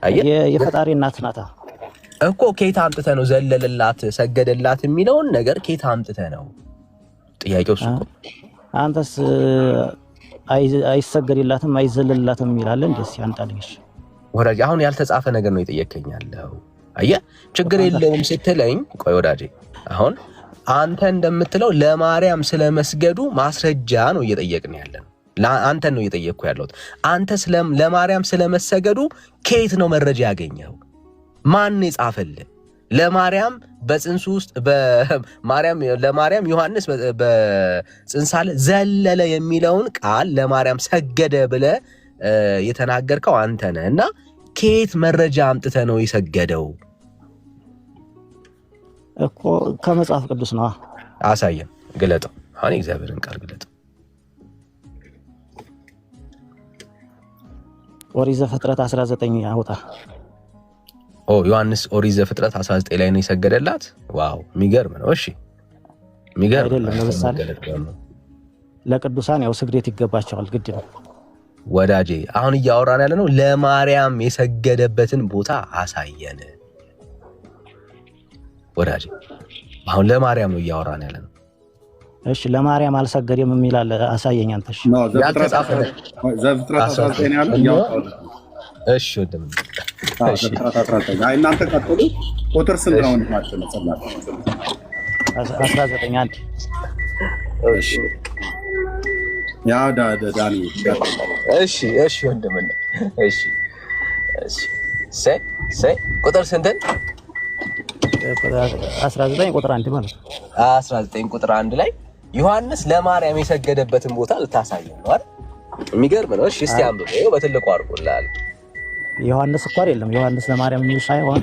አየህ የፈጣሪ እናት ናታ እኮ። ከየት አምጥተህ ነው ዘለለላት ሰገደላት የሚለውን ነገር ከየት አምጥተህ ነው ጥያቄው? እሱ እኮ አንተስ አይሰገድላትም አይዘለልላትም ይላል እንደስ ያንጣልሽ ወዳጅ። አሁን ያልተጻፈ ነገር ነው የጠየቀኝ ያለው። አየህ ችግር የለውም ስትለኝ፣ ቆይ ወዳጄ፣ አሁን አንተ እንደምትለው ለማርያም ስለመስገዱ ማስረጃ ነው እየጠየቅን ያለን። አንተን ነው እየጠየቅኩ ያለሁት። አንተ ለማርያም ስለመሰገዱ ከየት ነው መረጃ ያገኘው? ማን የጻፈልህ? ለማርያም በጽንሱ ውስጥ ለማርያም ዮሐንስ በጽንሳለ ዘለለ የሚለውን ቃል ለማርያም ሰገደ ብለህ የተናገርከው አንተ ነህ። እና ከየት መረጃ አምጥተህ ነው የሰገደው እኮ? ከመጽሐፍ ቅዱስ ነው። አሳየን፣ ግለጠው። አሁን እግዚአብሔርን ቃል ግለጠው። ኦሪት ዘፍጥረት 19 አውጣ። ዮሐንስ ኦሪት ዘፍጥረት 19 ላይ ነው የሰገደላት። ዋው የሚገርም ነው። እሺ የሚገርም አይደለም? ለምሳሌ ለቅዱሳን ያው ስግደት ይገባቸዋል፣ ግድ ነው ወዳጄ። አሁን እያወራን ያለ ነው ለማርያም የሰገደበትን ቦታ አሳየን ወዳጄ። አሁን ለማርያም ነው እያወራን ያለ ነው። እሺ ለማርያም አልሰገደም የሚል አለ፣ አሳየኝ አንተ። እሺ ዘፍጥረት 19 ያለው እያወጣው። እሺ ወደም እሺ እናንተ ቀጥሉ። ቁጥር ስንት ነው ማለት ነው? 19 እሺ ያ ዳኒ እሺ ወንድም እሺ ቁጥር ስንትን? 19 ቁጥር 1 ማለት ነው። 19 ቁጥር 1 ላይ ዮሐንስ ለማርያም የሰገደበትን ቦታ ልታሳየን ነው አይደል? የሚገርም ነው። እሺ እስቲ አንብበው በትልቁ አድርጎልሃል። ዮሐንስ እኮ አይደለም ዮሐንስ ለማርያም የሚል ሳይሆን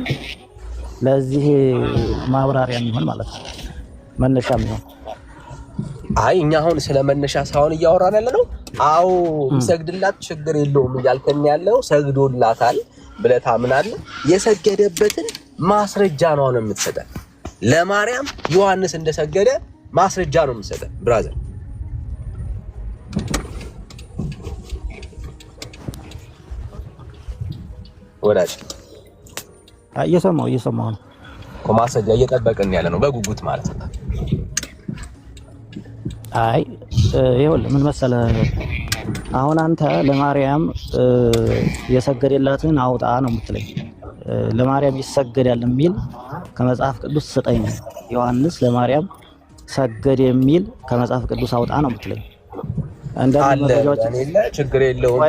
ለዚህ ማብራሪያ የሚሆን ማለት ነው፣ መነሻ የሚሆን። አይ እኛ አሁን ስለ መነሻ ሳይሆን እያወራን ያለ ነው። አዎ ይሰግድላት ችግር የለውም እያልከኝ ያለው ሰግዶላታል ብለህ ታምናለህ። የሰገደበትን ማስረጃ ነው የምትሰጠን። ለማርያም ዮሐንስ እንደሰገደ ማስረጃ ነው የምትሰጠን ብራዘር። ወዳጅ እየሰማሁ ነው እኮ ማስረጃ እየጠበቅን ያለ ነው በጉጉት ማለት ነው። አይ ይኸውልህ ምን መሰለህ፣ አሁን አንተ ለማርያም የሰገደላትን አውጣ ነው የምትለኝ። ለማርያም ይሰገዳል የሚል ከመጽሐፍ ቅዱስ ስጠኝ። ዮሐንስ ለማርያም ሰገድ የሚል ከመጽሐፍ ቅዱስ አውጣ ነው የምትለኝ። አንዳንድ መረጃዎች ችግር የለውም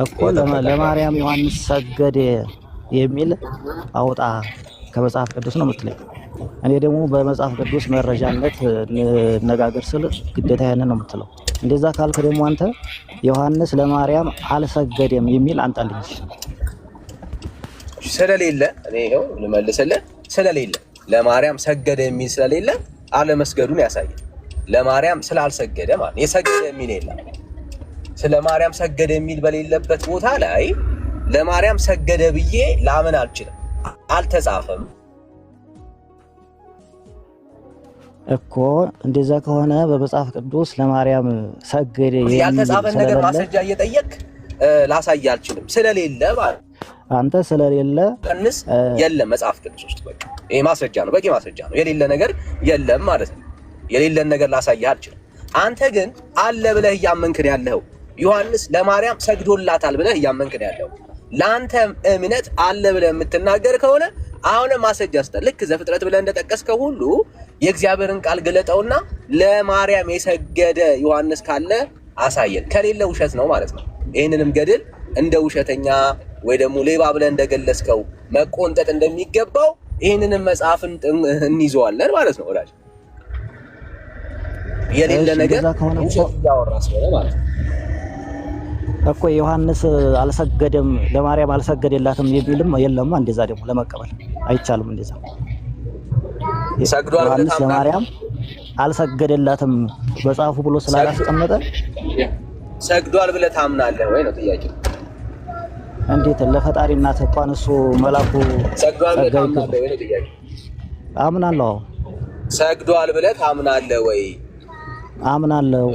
እኮ ለማርያም ዮሐንስ ሰገደ የሚል አውጣ ከመጽሐፍ ቅዱስ ነው የምትለኝ። እኔ ደግሞ በመጽሐፍ ቅዱስ መረጃነት ነጋገር ስል ግዴታ ያንን ነው የምትለው። እንደዛ ካልክ ደግሞ አንተ ዮሐንስ ለማርያም አልሰገደም የሚል አንጣልኝ። ስለሌለ እኔ ይሄው ልመልስልህ። ስለሌለ ለማርያም ሰገደ የሚል ስለሌለ አለመስገዱን ያሳያል። ለማርያም ስላልሰገደ ማለት የሰገደ የሚል የለም። ስለ ማርያም ሰገደ የሚል በሌለበት ቦታ ላይ ለማርያም ሰገደ ብዬ ላምን አልችልም። አልተጻፈም እኮ። እንደዛ ከሆነ በመጽሐፍ ቅዱስ ለማርያም ሰገደ የሚል ያልተጻፈን ነገር ማስረጃ እየጠየቅ ላሳይ አልችልም። ስለሌለ ማለት አንተ ስለሌለ ቀንስ የለም መጽሐፍ ቅዱስ ውስጥ በቃ ይሄ ማስረጃ ነው፣ በቂ ማስረጃ ነው። የሌለ ነገር የለም ማለት ነው። የሌለን ነገር ላሳይህ አልችልም። አንተ ግን አለ ብለህ እያመንክ ነው ያለው። ዮሐንስ ለማርያም ሰግዶላታል ብለህ እያመንክ ነው ያለው። ለአንተ እምነት አለ ብለህ የምትናገር ከሆነ አሁንም ማስረጃ ስጠን። ልክ ዘፍጥረት ብለህ እንደጠቀስከው ሁሉ የእግዚአብሔርን ቃል ገለጠውና ለማርያም የሰገደ ዮሐንስ ካለ አሳየን። ከሌለ ውሸት ነው ማለት ነው። ይህንንም ገድል እንደ ውሸተኛ ወይ ደግሞ ሌባ ብለህ እንደገለጽከው መቆንጠጥ እንደሚገባው ይህንንም መጽሐፍን እንይዘዋለን ማለት ነው። ወዳጅ የሌለ ነገር ውሸት እያወራ ስለሆነ ማለት ነው እኮ ዮሐንስ አልሰገደም ለማርያም አልሰገደላትም የሚልም የለም። እንደዛ ደግሞ ለመቀበል አይቻልም። እንደዛ ሰግዷል ዮሐንስ ለማርያም አልሰገደላትም በጻፉ ብሎ ስላላስቀመጠ ሰግዷል ብለህ ታምናለህ ወይ ነው ጥያቄው። እንዴት ለፈጣሪ እናት እንኳን እሱ መላኩ ሰግዷል ብለህ ታምናለህ ወይ ነው ጥያቄው። አምናለሁ። ሰግዷል ብለህ ታምናለህ ወይ? አምናለሁ።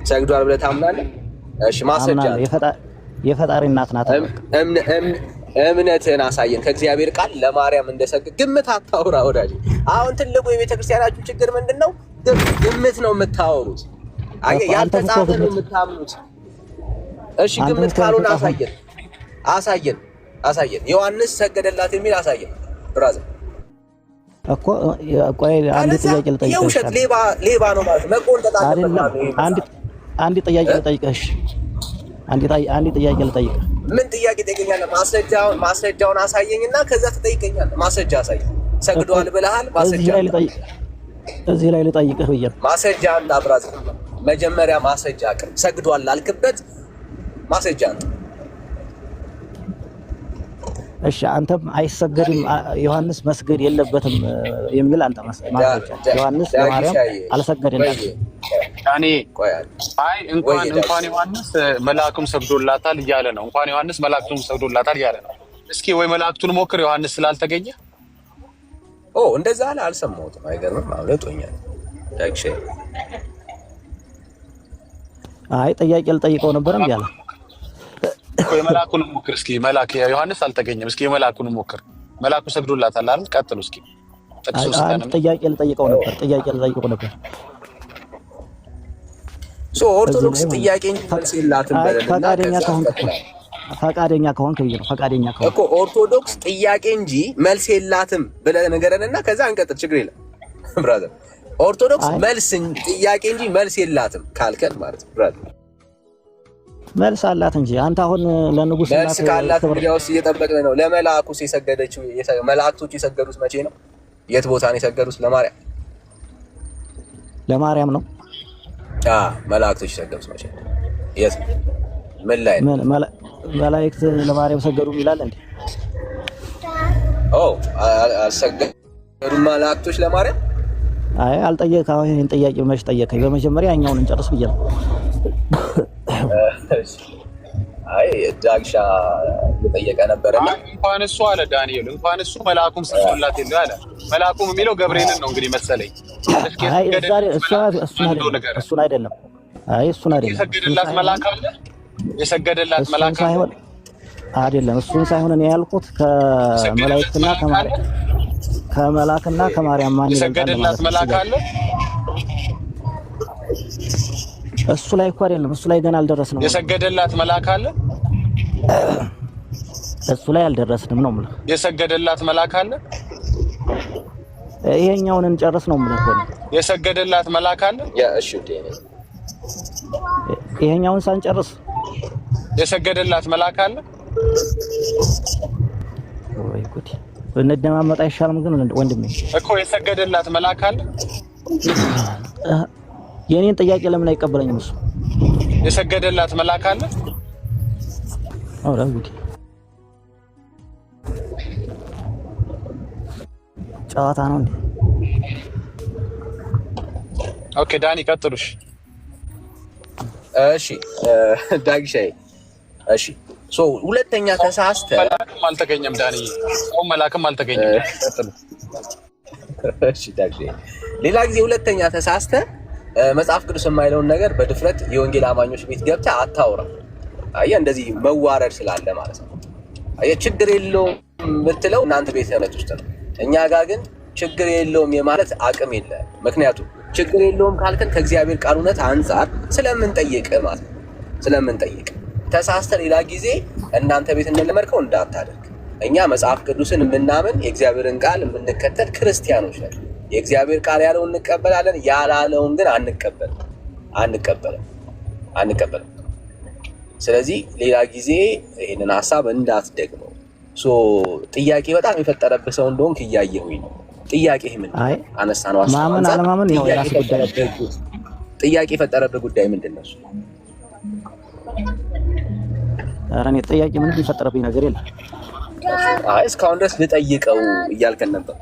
ሰግዷል ብለህ ታምናለህ? እሺ ማስረጃ የፈጣሪ እናት ናት። እምነትህን አሳየን ከእግዚአብሔር ቃል ለማርያም እንደሰገደ። ግምት አታውራ ወዳጅ። አሁን ትልቁ የቤተክርስቲያናችሁ ችግር ምንድነው? ግምት ነው የምታወሩት። ያልተጻፈ ነው የምታምኑት። እሺ ግምት ካልሆነ አሳየን። ዮሐንስ ሰገደላት የሚል አሳየን ብራዘር እኮ። ቆይ አንድ ጥያቄ ልጠይቅህ። የውሸት ሌባ ነው ማለት መቆንጠጥ አለበት። አንድ ጥያቄ ልጠይቅህ። አንድ ጥያቄ ልጠይቅህ። ምን ጥያቄ ጠይቀኛለህ? ማስረጃውን አሳየኝና ከዛ ትጠይቀኛለህ። ማስረጃ አሳየኝ። ሰግዷል ብለሃል። ማስረጃ እዚህ ላይ ልጠይቅህ ብዬ ነው። ማስረጃ አንተ ብራዘር፣ መጀመሪያ ማስረጃ አቅርብ። ሰግዷል ላልክበት ማስረጃ አንተ። እሺ አንተም አይሰገድም ዮሐንስ መስገድ የለበትም የሚል አንተ ማስረጃ። ዮሐንስ ለማርያም አልሰገደላትም። ያኔ አይ እንኳን ዮሐንስ መልአኩም ሰግዶላታል እያለ ነው። እንኳን ዮሐንስ መልአኩም ሰግዶላታል እያለ ነው። እስኪ ወይ መልአክቱን ሞክር ዮሐንስ ስላልተገኘ። እንደዛ አለ። አልሰማሁትም። አይገርምም? አውለጦኛል ዳክሼ። አይ ጥያቄ ልጠይቀው ነበር እንዴ አለ እኮ። የመልአኩን ሞክር እስኪ። መልአክ ዮሐንስ አልተገኘም። እስኪ የመልአኩን ሞክር። መልአኩ ሰግዶላታል አይደል? ቀጥሉ እስኪ። ጥያቄ ልጠይቀው ነበር። ኦርቶዶክስ ጥያቄ እንጂ መልስ የላትም በለና ፈቃደኛ ከሆንክ እኮ ኦርቶዶክስ ጥያቄ እንጂ መልስ የላትም ብለህ ንገረንና ከዛ እንቀጥል። ችግር የለም ብራዘር። ኦርቶዶክስ መልስ ጥያቄ እንጂ መልስ የላትም ካልከን ማለት ነው ብራዘር። መልስ አላት እንጂ አንተ አሁን ለንጉስ መልስ ካላት እንግዲያውስ እየጠበቅን ነው። ለመላእክቱስ የሰገደችው መላእክቶች የሰገዱት መቼ ነው? የት ቦታ ነው የሰገዱት ለማርያም? ለማርያም ነው። መላእክቶች ሰገዱ መቼ? የት ምን ላይ ነው? መላእክት ለማርያም ሰገዱ ይላል እንዴ? አልሰገዱም መላእክቶች ለማርያም? አይ አልጠየቅህ። አሁን ይሄን ጥያቄ መች ጠየቀኝ? በመጀመሪያ እኛውን እንጨርስ ብዬ ነው። አይ ዳግሻ እየጠየቀ ነበርና እንኳን እሱ አለ ዳንኤል፣ እንኳን እሱ መልአኩም ሰጥቶላት ይላል አለ። መልአኩም የሚለው ገብርኤልን ነው እንግዲህ መሰለኝ። አይ እሱን አይደለም። አይ እሱን አይደለም። የሰገደላት መልአክ አለ። የሰገደላት መልአክ ሳይሆን አይደለም። እሱን ሳይሆን እኔ ያልኩት ከመላክና ከማርያም ማን ይበልጣል? የሰገደላት መልአክ አለ። እሱ ላይ እኮ አይደለም። እሱ ላይ ገና አልደረስንም። የሰገደላት መልአክ አለ። እሱ ላይ አልደረስንም ነው የምልህ። የሰገደላት መልአክ አለ። ይሄኛውን እንጨርስ ነው የምልህ እኮ። የሰገደላት መልአክ አለ። እሺ ይሄኛውን ሳንጨርስ የሰገደላት መልአክ አለ። ወይ ጉድ! እንደማመጣ አይሻልም ግን ወንድሜ እኮ የሰገደላት መልአክ አለ። የኔን ጥያቄ ለምን አይቀበለኝም እሱ? የሰገደላት መልአክ አለ። አውራ ጉድ! ጨዋታ ነው እንዴ? ኦኬ ዳኒ ቀጥሉሽ። እሺ ዳግሻይ እሺ ሁለተኛ ተሳስተ መልአክም አልተገኘም ዳኒ፣ ሰው መልአክም አልተገኘም። ቀጥሉ። እሺ ዳግሻይ ሌላ ጊዜ ሁለተኛ ተሳስተ መጽሐፍ ቅዱስ የማይለውን ነገር በድፍረት የወንጌል አማኞች ቤት ገብተህ አታውራ። አየህ እንደዚህ መዋረድ ስላለ ማለት ነው። አየህ ችግር የለውም የምትለው እናንተ ቤተ እምነት ውስጥ ነው። እኛ ጋር ግን ችግር የለውም የማለት አቅም የለም። ምክንያቱም ችግር የለውም ካልከን ከእግዚአብሔር ቃል እውነት አንጻር ስለምንጠይቅ ማለት ነው። ስለምንጠይቅ ተሳስተ ሌላ ጊዜ እናንተ ቤት እንደለመድከው እንዳታደርግ። እኛ መጽሐፍ ቅዱስን የምናምን የእግዚአብሔርን ቃል የምንከተል ክርስቲያኖች ነን። የእግዚአብሔር ቃል ያለውን እንቀበላለን፣ ያላለውን ግን አንቀበልም። ስለዚህ ሌላ ጊዜ ይህንን ሀሳብ እንዳትደግመው። ጥያቄ በጣም የፈጠረብህ ሰው እንደሆንክ እያየሁኝ ነው። ጥያቄ ምን አነሳ ነው? ማመን አለማመን ያው የራስ ጉዳይ። ጥያቄ የፈጠረብህ ጉዳይ ምንድን ነው? ኧረ እኔ ጥያቄ ምንም የፈጠረብኝ ነገር የለም። አይ እስካሁን ድረስ ልጠይቀው እያልከን ነበር።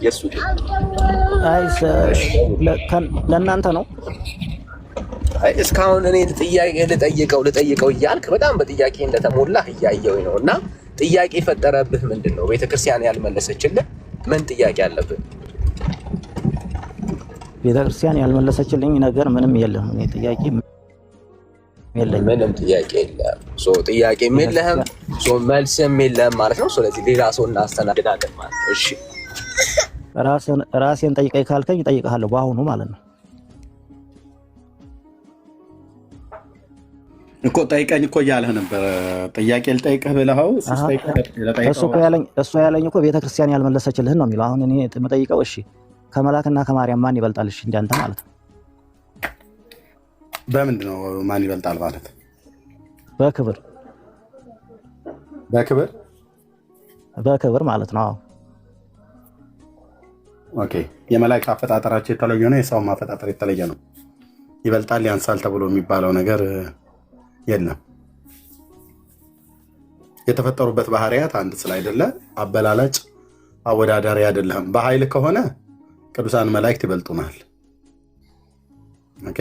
የሱ አይ ለእናንተ ነው። አይ እስካሁን እኔ ልጠይቀው እያልክ በጣም በጥያቄ እንደተሞላህ እያየሁኝ ነው። እና ጥያቄ የፈጠረብህ ምንድን ነው? ቤተክርስቲያን ያልመለሰችልህ ምን ጥያቄ አለብህ? ቤተክርስቲያን ያልመለሰችልኝ ነገር ምንም የለም። እኔ ጥያቄ የለኝም። ምንም ጥያቄ የለም። ጥያቄም የለህም፣ መልስም የለህም ማለት ነው። ስለዚህ ሌላ ሰው እናስተናግዳለን ማለት ነው። እሺ ራሴን ጠይቀኝ ካልከኝ እጠይቅሃለሁ በአሁኑ ማለት ነው እኮ። ጠይቀኝ እኮ እያለህ ነበር። ጥያቄ ልጠይቅህ ብለኸው እሱ ያለኝ እኮ ቤተክርስቲያን ያልመለሰችልህን ነው የሚለው። አሁን እኔ የምጠይቀው እሺ ከመላክና ከማርያም ማን ይበልጣል? እሺ እንዳንተ ማለት ነው። በምንድን ነው ማን ይበልጣል ማለት? በክብር ማለት ነው። ኦኬ። የመላእክት አፈጣጠራቸው የተለየ ነው፣ የሰው አፈጣጠር የተለየ ነው። ይበልጣል ያንሳል ተብሎ የሚባለው ነገር የለም። የተፈጠሩበት ባህሪያት አንድ ስላይደለ አበላላጭ አወዳዳሪ አይደለም። በኃይል ከሆነ ቅዱሳን መላእክት ይበልጡናል። ኦኬ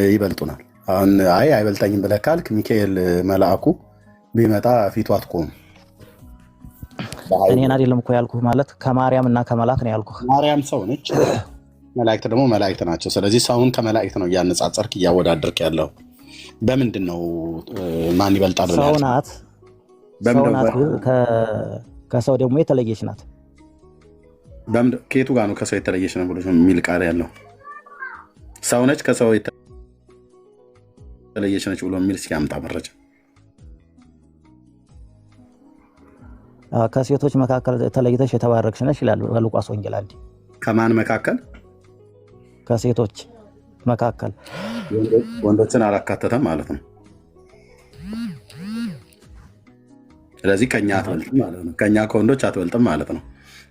ይበልጡናል። አሁን አይበልጠኝም ብለህ ካልክ ሚካኤል መልአኩ ቢመጣ ፊቱ አትቆም። እኔን አይደለም እኮ ያልኩህ፣ ማለት ከማርያም እና ከመላክ ነው ያልኩህ። ማርያም ሰው ነች፣ መላእክት ደግሞ መላእክት ናቸው። ስለዚህ ሰውን ከመላእክት ነው እያነጻጸርክ እያወዳደርክ ያለው። በምንድን ነው ማን ይበልጣል? ሰው ናት፣ ከሰው ደግሞ የተለየች ናት። ከየቱ ጋር ነው ከሰው የተለየች ነው ብሎ የሚል ቃል ያለው? ሰው ነች ከሰው የተለየች ነች ብሎ የሚል ሲያምጣ መረጃ። ከሴቶች መካከል ተለይተሽ የተባረክሽ ነሽ ይላል በሉቃስ ወንጌል አንዴ። ከማን መካከል? ከሴቶች መካከል። ወንዶችን አላካተተም ማለት ነው። ስለዚህ ከኛ አትበልጥም ማለት ነው። ከኛ ከወንዶች አትበልጥም ማለት ነው።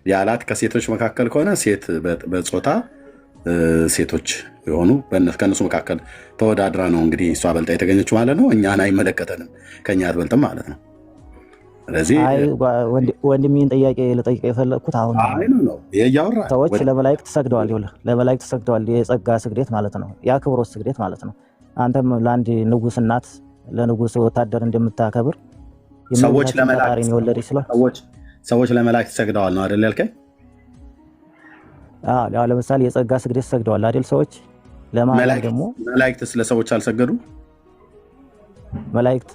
ያላት ከሴቶች መካከል ከሆነ ሴት በጾታ ሴቶች የሆኑ ከእነሱ መካከል ተወዳድራ ነው እንግዲህ እሷ በልጣ የተገኘችው ማለት ነው። እኛን አይመለከተንም፣ ከኛ አትበልጥም ማለት ነው። ስለዚህ ወንድሜን ጥያቄ ልጠይቅ የፈለግኩት አሁን ነው እያወራ ሰዎች ለመላእክት ሰግደዋል፣ ለመላእክት ሰግደዋል፣ የጸጋ ስግደት ማለት ነው፣ የአክብሮት ስግደት ማለት ነው። አንተም ለአንድ ንጉስ እናት ለንጉስ ወታደር እንደምታከብር ሰዎች ለመላእክት ሰግደዋል ነው አይደል ያልከኝ? ለምሳሌ የጸጋ ስግደት ሰግደዋል አይደል ሰዎች። ለማለት ደግሞ መላእክት ስለ ሰዎች አልሰገዱ? መላእክት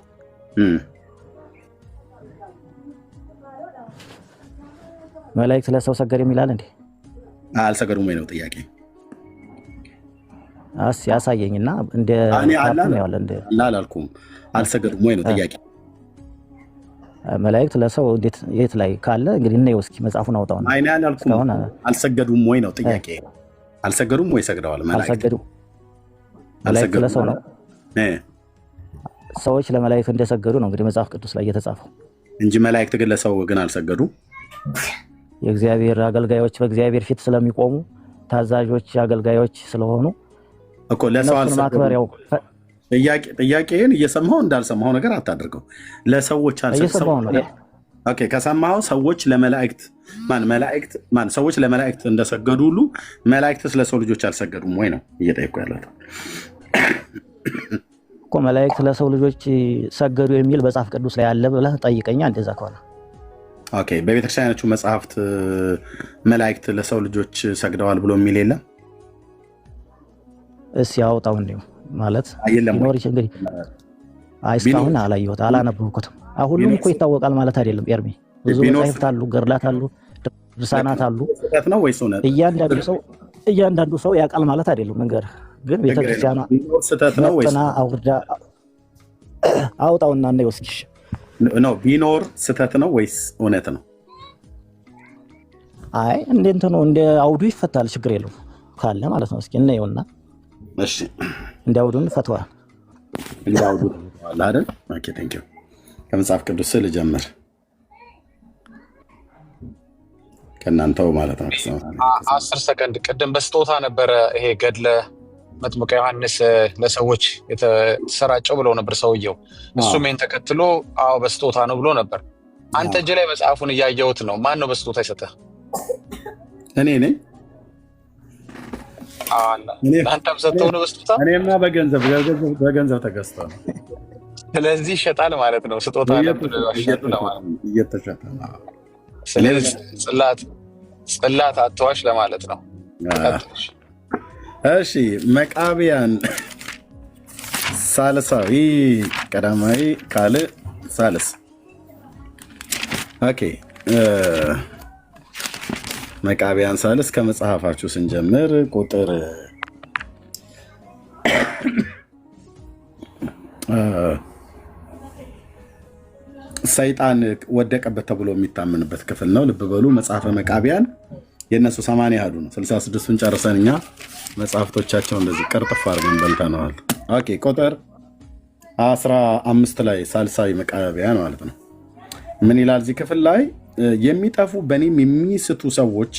ለሰው ሰገድ የሚላል እንዴ? አልሰገዱም ወይ ነው ጥያቄ? ያሳየኝና እንደ አላልኩም። አልሰገዱም ወይ ነው ጥያቄ? መላእክት ለሰው እንዴት የት ላይ ካለ እንግዲህ እና እስኪ መጽሐፉን አውጣው ነው። አይኔ አላልኩም። አልሰገዱም ወይ ነው ጥያቄ? አልሰገዱም ወይ ሰግደዋል? መላእክት ለሰው ነው። ሰዎች ለመላእክት እንደሰገዱ ነው እንግዲህ መጽሐፍ ቅዱስ ላይ የተጻፈው እንጂ መላእክት ግን ለሰው ግን አልሰገዱ። የእግዚአብሔር አገልጋዮች በእግዚአብሔር ፊት ስለሚቆሙ ታዛዦች አገልጋዮች ስለሆኑ እኮ ለሰው አልሰገዱ። ጥያቄን እየሰማው እንዳልሰማው ነገር አታድርገው። ለሰዎች አልሰገዱ። ኦኬ ከሰማው ሰዎች ለመላእክት ሰዎች ለመላእክት እንደሰገዱ ሁሉ መላእክት ለሰው ልጆች አልሰገዱም ወይ ነው እየጠየቁ ያለው እኮ። መላእክት ለሰው ልጆች ሰገዱ የሚል መጽሐፍ ቅዱስ ላይ አለ ብለህ ጠይቀኛ። እንደዛ ከሆነ ኦኬ። በቤተክርስቲያኖቹ መጽሐፍት መላእክት ለሰው ልጆች ሰግደዋል ብሎ የሚል የለም? እስ ያውጣው እንዴ ማለት ይኖር እንግዲህ እስካሁን አላየሁት አላነበብኩትም። ሁሉም እኮ ይታወቃል ማለት አይደለም ኤርሚ። ብዙ መጽሐፍት አሉ፣ ገድላት አሉ፣ ድርሳናት አሉ። እያንዳንዱ ሰው ያውቃል ማለት አይደለም። ነገር ግን ቤተክርስቲያኗ ስህተት ነው ወይስ አውርዳ አውጣውና እና ይወስድሽ ነው? ቢኖር ስህተት ነው ወይስ እውነት ነው? አይ እንደ አውዱ ይፈታል፣ ችግር የለውም ካለ ማለት ነው። እስኪ እናየውና እሺ እንደ አውዱን ፈትዋ እንደ አውዱ አይደል? ኦኬ ቴንክ ዩ። ከመጽሐፍ ቅዱስ ልጀምር ከእናንተው ማለት ነው። 10 ሰከንድ ቅድም በስጦታ ነበረ ይሄ ገድለ መጥምቀ ዮሐንስ ለሰዎች የተሰራጨው ብለው ነበር ሰውየው። እሱም ይሄን ተከትሎ አዎ በስጦታ ነው ብሎ ነበር። አንተ እጅ ላይ መጽሐፉን እያየሁት ነው። ማን ነው በስጦታ የሰጠህ? እኔ ነኝ። አንተም ሰጥተው ነው በስጦታ? እኔማ በገንዘብ ተገዝቶ ነው። ስለዚህ ይሸጣል ማለት ነው። ስጦታ እየተሸጠ ነው። ስለዚህ ጽላት አትዋሽ ለማለት ነው። እሺ መቃብያን ሳልሳዊ ቀዳማዊ ካልዕ ሳልስ። ኦኬ መቃብያን ሳልስ ከመጽሐፋችሁ ስንጀምር ቁጥር ሰይጣን ወደቀበት ተብሎ የሚታመንበት ክፍል ነው። ልብ በሉ መጽሐፈ መቃብያን የእነሱ 80 ያህሉ ነው። 66ቱን ጨርሰን እኛ መጽሐፍቶቻቸው እንደዚህ ቅርጥፍ አድርገን በልተነዋል። ኦኬ ቁጥር 15 ላይ ሳልሳዊ መቃብያን ማለት ነው። ምን ይላል እዚህ ክፍል ላይ? የሚጠፉ በእኔም የሚስቱ ሰዎች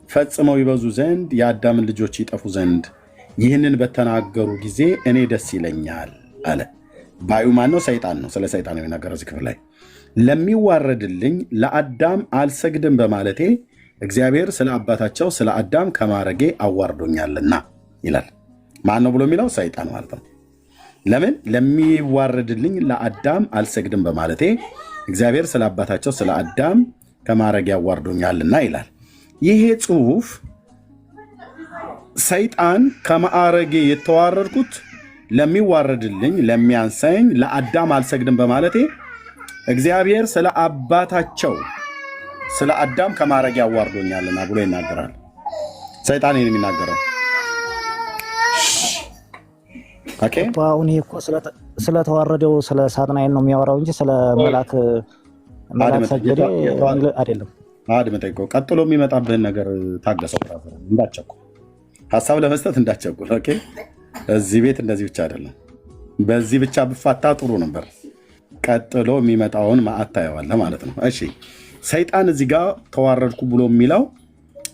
ፈጽመው ይበዙ ዘንድ የአዳምን ልጆች ይጠፉ ዘንድ ይህንን በተናገሩ ጊዜ እኔ ደስ ይለኛል አለ። ባዩ ማን ነው? ሰይጣን ነው። ስለ ሰይጣን ነው የሚናገረው እዚህ ክፍል ላይ። ለሚዋረድልኝ ለአዳም አልሰግድም በማለቴ እግዚአብሔር ስለ አባታቸው ስለ አዳም ከማረጌ አዋርዶኛልና ይላል። ማን ነው ብሎ የሚለው? ሰይጣን ማለት ነው። ለምን? ለሚዋረድልኝ ለአዳም አልሰግድም በማለቴ እግዚአብሔር ስለ አባታቸው ስለ አዳም ከማረጌ አዋርዶኛልና ይላል። ይሄ ጽሑፍ ሰይጣን ከማዕረጌ የተዋረድኩት ለሚዋረድልኝ ለሚያንሰኝ ለአዳም አልሰግድም በማለቴ እግዚአብሔር ስለ አባታቸው ስለ አዳም ከማረግ ያዋርዶኛልና ብሎ ይናገራል። ሰይጣን ይህን የሚናገረው አሁን ይሄ እኮ ስለተዋረደው ስለ ሳጥናኤል ነው የሚያወራው እንጂ ስለ መልአክ ሰገደ አይደለም። አድምጠይቀው ቀጥሎ የሚመጣብህን ነገር ታገሰው። እንዳትቸኩል፣ ሀሳብ ለመስጠት እንዳትቸኩል። ኦኬ እዚህ ቤት እንደዚህ ብቻ አይደለም። በዚህ ብቻ ብፋታ ጥሩ ነበር። ቀጥሎ የሚመጣውን መዓት ታየዋለህ ማለት ነው። እሺ ሰይጣን እዚህ ጋር ተዋረድኩ ብሎ የሚለው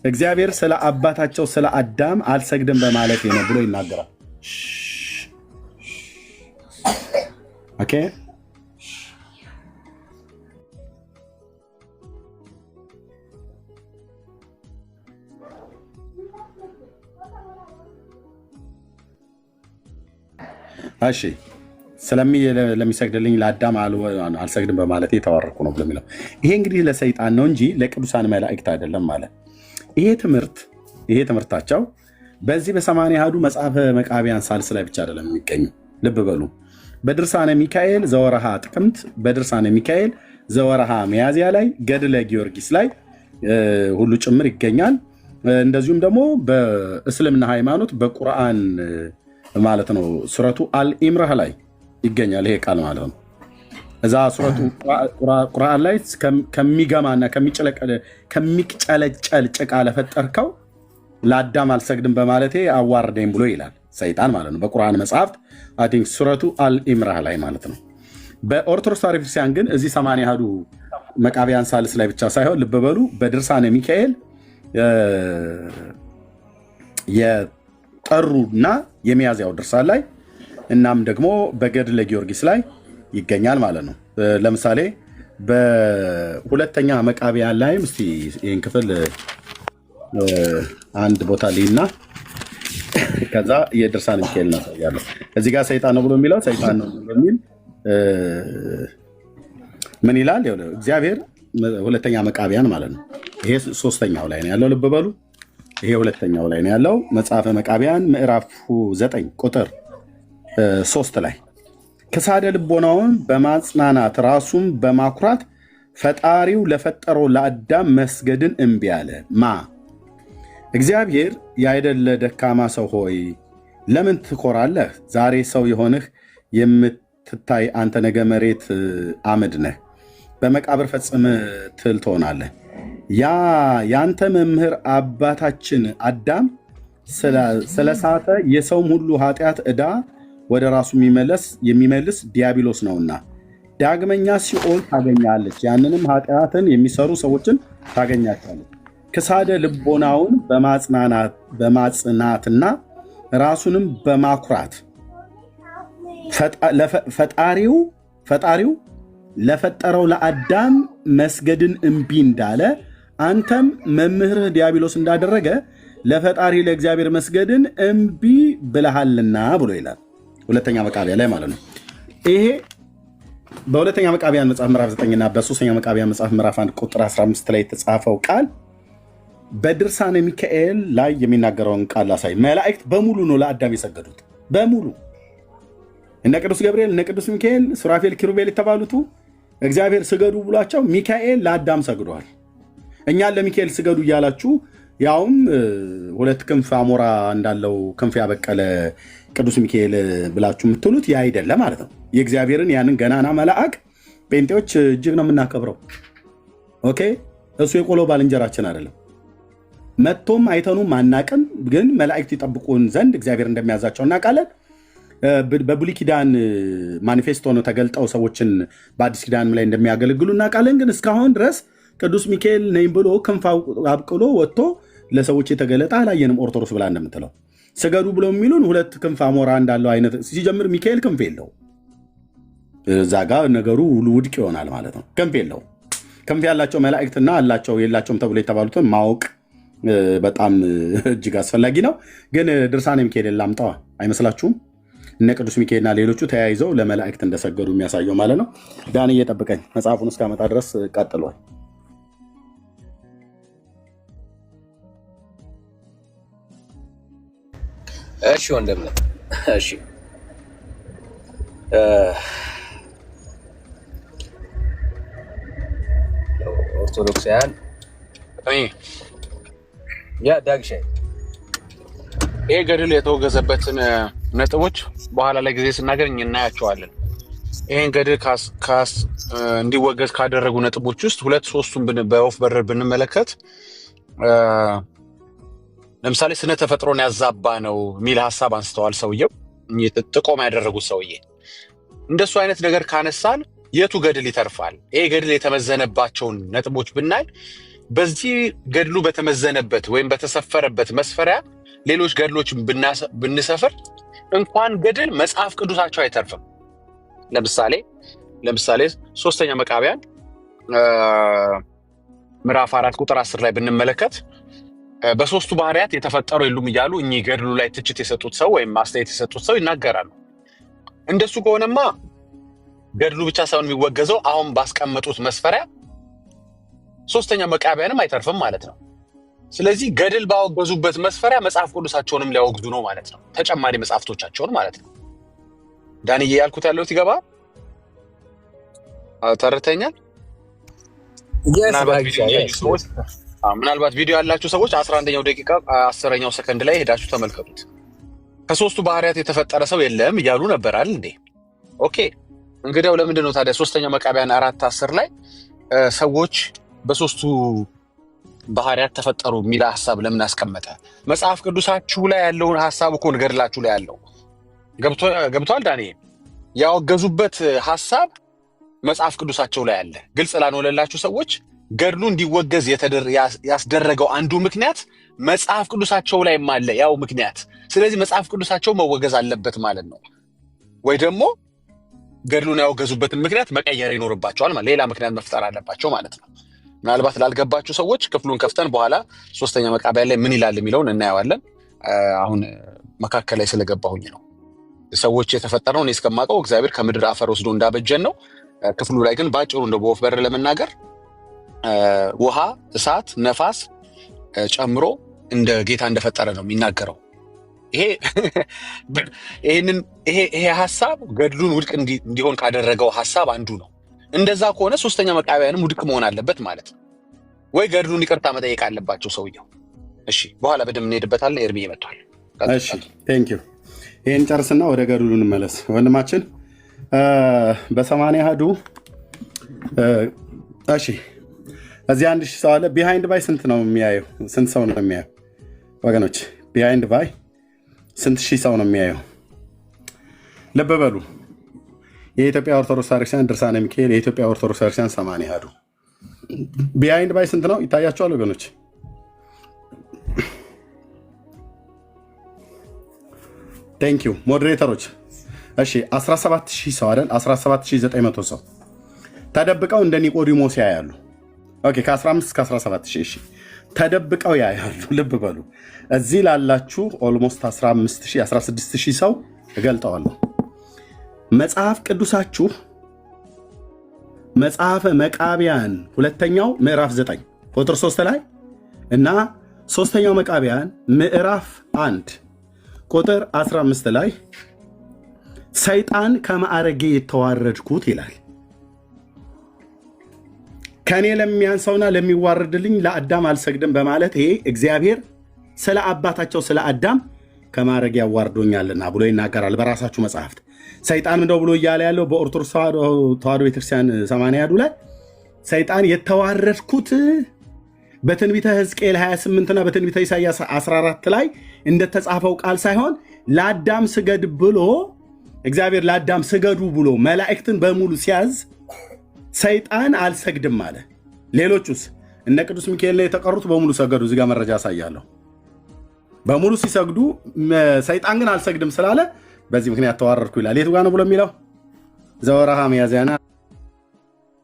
እግዚአብሔር ስለ አባታቸው ስለ አዳም አልሰግድም በማለት ነው ብሎ ይናገራል። ኦኬ እሺ ለሚሰግድልኝ ለአዳም አልሰግድም በማለት የተዋረድኩ ነው ብሎ የሚለው ይሄ እንግዲህ ለሰይጣን ነው እንጂ ለቅዱሳን መላእክት አይደለም ማለት። ይሄ ትምህርታቸው በዚህ በ80 አሐዱ መጽሐፈ መቃብያን ሳልስ ላይ ብቻ አይደለም የሚገኙ። ልብ በሉ። በድርሳነ ሚካኤል ዘወረሃ ጥቅምት፣ በድርሳነ ሚካኤል ዘወረሃ ሚያዝያ ላይ፣ ገድለ ጊዮርጊስ ላይ ሁሉ ጭምር ይገኛል። እንደዚሁም ደግሞ በእስልምና ሃይማኖት በቁርአን ማለት ነው ሱረቱ አልኢምራህ ላይ ይገኛል ይሄ ቃል ማለት ነው። እዛ ሱረቱ ቁርአን ላይ ከሚገማና ከሚጨለጨል ጭቃ ለፈጠርከው ለአዳም አልሰግድም በማለቴ አዋርደኝ ብሎ ይላል ሰይጣን ማለት ነው። በቁርአን መጽሐፍት አይ ቲንክ ሱረቱ አልኢምራህ ላይ ማለት ነው። በኦርቶዶክስ ተዋሕዶ ክርስቲያን ግን እዚህ 80 አሐዱ መቃብያን ሳልስ ላይ ብቻ ሳይሆን ልብ በሉ በድርሳነ ሚካኤል የጠሩና የሚያዝያው ድርሳን ላይ እናም ደግሞ በገድለ ጊዮርጊስ ላይ ይገኛል ማለት ነው። ለምሳሌ በሁለተኛ መቃብያን ላይም እስቲ ይህን ክፍል አንድ ቦታ ሊና ከዛ የድርሳነ ሚካኤል እናሳያለሁ። እዚህ ጋር ሰይጣን ነው ብሎ የሚለው ሰይጣን ነው በሚል ምን ይላል? እግዚአብሔር ሁለተኛ መቃብያን ማለት ነው። ይሄ ሶስተኛው ላይ ነው ያለው። ልብ በሉ። ይሄ ሁለተኛው ላይ ነው ያለው። መጽሐፈ መቃብያን ምዕራፍ 9 ቁጥር 3 ላይ ከሳደ ልቦናውን በማጽናናት ራሱን በማኩራት ፈጣሪው ለፈጠረው ለአዳም መስገድን እምቢ አለ። እግዚአብሔር ያይደለ ደካማ ሰው ሆይ ለምን ትኮራለህ? ዛሬ ሰው የሆንህ የምትታይ አንተ ነገ መሬት አመድ ነህ፣ በመቃብር ፈጽመህ ትል ትሆናለህ። ያንተ መምህር አባታችን አዳም ስለሳተ የሰውም ሁሉ ኃጢአት ዕዳ ወደ ራሱ የሚመልስ ዲያብሎስ ነውና ዳግመኛ ሲኦል ታገኛለች፣ ያንንም ኃጢአትን የሚሰሩ ሰዎችን ታገኛቸዋለች። ከሳደ ልቦናውን በማጽናትና ራሱንም በማኩራት ፈጣሪው ለፈጠረው ለአዳም መስገድን እምቢ እንዳለ አንተም መምህርህ ዲያብሎስ እንዳደረገ ለፈጣሪ ለእግዚአብሔር መስገድን እምቢ ብለሃልና ብሎ ይላል ሁለተኛ መቃብያን ላይ ማለት ነው። ይሄ በሁለተኛ መቃብያን መጽሐፍ ምዕራፍ 9 እና በሶስተኛ መቃብያን መጽሐፍ ምዕራፍ 1 ቁጥር 15 ላይ የተጻፈው ቃል በድርሳነ ሚካኤል ላይ የሚናገረውን ቃል ላሳይ። መላእክት በሙሉ ነው ለአዳም የሰገዱት በሙሉ። እነ ቅዱስ ገብርኤል፣ እነ ቅዱስ ሚካኤል፣ ሱራፌል፣ ኪሩቤል የተባሉት እግዚአብሔር ስገዱ ብሏቸው ሚካኤል ለአዳም ሰግዷል። እኛን ለሚካኤል ስገዱ እያላችሁ ያውም ሁለት ክንፍ አሞራ እንዳለው ክንፍ ያበቀለ ቅዱስ ሚካኤል ብላችሁ የምትሉት ያ አይደለም ማለት ነው። የእግዚአብሔርን ያንን ገናና መልአክ ጴንጤዎች እጅግ ነው የምናከብረው። ኦኬ፣ እሱ የቆሎ ባልንጀራችን አይደለም። መጥቶም አይተኑም አናቅም፣ ግን መላእክት ይጠብቁን ዘንድ እግዚአብሔር እንደሚያዛቸው እናውቃለን። በብሉይ ኪዳን ማኒፌስቶ ነው ተገልጠው ሰዎችን በአዲስ ኪዳን ላይ እንደሚያገለግሉ እናውቃለን። ግን እስካሁን ድረስ ቅዱስ ሚካኤል ነኝ ብሎ ክንፍ አብቅሎ ወጥቶ ለሰዎች የተገለጠ አላየንም። ኦርቶዶክስ ብላ እንደምትለው ስገዱ ብሎ የሚሉን ሁለት ክንፍ አሞራ እንዳለው አይነት ሲጀምር ሚካኤል ክንፍ የለው። እዛ ጋ ነገሩ ውድቅ ይሆናል ማለት ነው። ክንፍ የለው። ክንፍ ያላቸው መላእክትና አላቸው የላቸውም ተብሎ የተባሉትን ማወቅ በጣም እጅግ አስፈላጊ ነው። ግን ድርሳነ ሚካኤል ላምጠዋ አይመስላችሁም? እነ ቅዱስ ሚካኤልና ሌሎቹ ተያይዘው ለመላእክት እንደሰገዱ የሚያሳየው ማለት ነው። ዳን እየጠብቀኝ መጽሐፉን እስካመጣ ድረስ ቀጥሏል። እሺ ወንድም፣ እሺ ኦርቶዶክሳውያን ያ ዳግሻይ ይሄ ገድል የተወገዘበትን ነጥቦች በኋላ ላይ ጊዜ ስናገኝ እናያቸዋለን። ይሄን ገድል እንዲወገዝ ካደረጉ ነጥቦች ውስጥ ሁለት ሶስቱን በወፍ በረር ብንመለከት ለምሳሌ ስነ ተፈጥሮን ያዛባ ነው የሚል ሀሳብ አንስተዋል። ሰውየው ጥቆማ ያደረጉት ሰውዬ እንደሱ አይነት ነገር ካነሳን የቱ ገድል ይተርፋል? ይሄ ገድል የተመዘነባቸውን ነጥቦች ብናይ በዚህ ገድሉ በተመዘነበት ወይም በተሰፈረበት መስፈሪያ ሌሎች ገድሎችን ብንሰፍር እንኳን ገድል መጽሐፍ ቅዱሳቸው አይተርፍም። ለምሳሌ ሶስተኛ መቃብያን ምዕራፍ 4 ቁጥር 10 ላይ ብንመለከት በሶስቱ ባህሪያት የተፈጠሩ የሉም እያሉ እኚህ ገድሉ ላይ ትችት የሰጡት ሰው ወይም ማስተያየት የሰጡት ሰው ይናገራሉ። እንደሱ ከሆነማ ገድሉ ብቻ ሳይሆን የሚወገዘው አሁን ባስቀመጡት መስፈሪያ ሶስተኛ መቃብያንም አይተርፍም ማለት ነው። ስለዚህ ገድል ባወገዙበት መስፈሪያ መጽሐፍ ቅዱሳቸውንም ሊያወግዙ ነው ማለት ነው። ተጨማሪ መጽሐፍቶቻቸውን ማለት ነው። ዳንዬ ያልኩት ያለው ይገባ ተረተኛል። ምናልባት ቪዲዮ ያላችሁ ሰዎች 11ኛው ደቂቃ 10ኛው ሰከንድ ላይ ሄዳችሁ ተመልከቱት። ከሶስቱ ባህሪያት የተፈጠረ ሰው የለም እያሉ ነበር አይደል እንዴ? ኦኬ እንግዲያው ለምንድን ነው ታዲያ ሶስተኛው መቃብያን 4:10 ላይ ሰዎች በሶስቱ ባህሪያት ተፈጠሩ የሚል ሐሳብ ለምን አስቀመጠ? መጽሐፍ ቅዱሳችሁ ላይ ያለውን ሐሳብ እኮ ገድላችሁ ላይ ያለው ገብቷል። ዳንኤ ያወገዙበት ሐሳብ መጽሐፍ ቅዱሳቸው ላይ አለ። ግልጽ ላልሆነላችሁ ሰዎች ገድሉ እንዲወገዝ ያስደረገው አንዱ ምክንያት መጽሐፍ ቅዱሳቸው ላይም አለ ያው ምክንያት። ስለዚህ መጽሐፍ ቅዱሳቸው መወገዝ አለበት ማለት ነው። ወይ ደግሞ ገድሉን ያወገዙበትን ምክንያት መቀየር ይኖርባቸዋል ማለት ሌላ ምክንያት መፍጠር አለባቸው ማለት ነው። ምናልባት ላልገባችሁ ሰዎች ክፍሉን ከፍተን በኋላ ሶስተኛ መቃብያ ላይ ምን ይላል የሚለውን እናየዋለን። አሁን መካከል ላይ ስለገባሁኝ ነው። ሰዎች የተፈጠረው እኔ እስከማውቀው እግዚአብሔር ከምድር አፈር ወስዶ እንዳበጀን ነው። ክፍሉ ላይ ግን ባጭሩ እንደ በወፍ በር ለመናገር ውሃ፣ እሳት፣ ነፋስ ጨምሮ እንደ ጌታ እንደፈጠረ ነው የሚናገረው። ይሄ ሐሳብ ገድሉን ውድቅ እንዲሆን ካደረገው ሐሳብ አንዱ ነው። እንደዛ ከሆነ ሶስተኛ መቃብያንም ውድቅ መሆን አለበት ማለት ነው። ወይ ገድሉን ይቅርታ መጠየቅ አለባቸው ሰውየው። እሺ በኋላ በደንብ እንሄድበታለን። ኤርሚ መጥቷል። እሺ ቴንክ ዩ። ይሄን ጨርስና ወደ ገድሉ እንመለስ ወንድማችን። በ80 አሐዱ እሺ እዚህ 1000 ሰው አለ። ቢሃይንድ ባይ ስንት ነው የሚያየው? ስንት ሰው ነው የሚያየው ወገኖች? ቢሃይንድ ባይ ስንት ሺህ ሰው ነው የሚያየው? ልብ በሉ። የኢትዮጵያ ኦርቶዶክስ ቤተክርስቲያን ድርሳነ ሚካኤል፣ የኢትዮጵያ ኦርቶዶክስ ቤተክርስቲያን 80 አሐዱ ቢሃይንድ ባይ ስንት ነው ይታያቸዋል ወገኖች? ቴንክ ዩ ሞዴሬተሮች። እሺ 17000 ሰው አይደል? 17900 ሰው ተደብቀው እንደ ኒቆዲሞስ ያያሉ። ኦኬ ከ15 እስከ 17000 እሺ ተደብቀው ያያሉ። ልብ በሉ። እዚህ ላላችሁ ኦልሞስት 15000 16000 ሰው እገልጠዋለሁ። መጽሐፍ ቅዱሳችሁ መጽሐፈ መቃብያን ሁለተኛው ምዕራፍ 9 ቁጥር 3 ላይ እና ሶስተኛው መቃብያን ምዕራፍ 1 ቁጥር 15 ላይ ሰይጣን ከማዕረጌ የተዋረድኩት ይላል። ከኔ ለሚያንሰውና ለሚዋረድልኝ ለአዳም አልሰግድም በማለት ይሄ እግዚአብሔር ስለ አባታቸው ስለ አዳም ከማዕረጌ ያዋርዶኛልና ብሎ ይናገራል በራሳችሁ መጽሐፍት። ሰይጣን እንደው ብሎ እያለ ያለው በኦርቶዶክስ ተዋሕዶ ቤተክርስቲያን 80 አሐዱ ላይ ሰይጣን የተዋረድኩት በትንቢተ ሕዝቅኤል 28 እና በትንቢተ ኢሳይያስ 14 ላይ እንደተጻፈው ቃል ሳይሆን ለአዳም ስገድ ብሎ እግዚአብሔር ለአዳም ስገዱ ብሎ መላእክትን በሙሉ ሲያዝ ሰይጣን አልሰግድም አለ። ሌሎቹስ እነ ቅዱስ ሚካኤል ላይ የተቀሩት በሙሉ ሰገዱ። እዚጋ መረጃ ያሳያለሁ። በሙሉ ሲሰግዱ ሰይጣን ግን አልሰግድም ስላለ በዚህ ምክንያት ተዋረድኩ ይላል። የቱ ጋር ነው ብሎ የሚለው? ዘወርሃ ሚያዝያና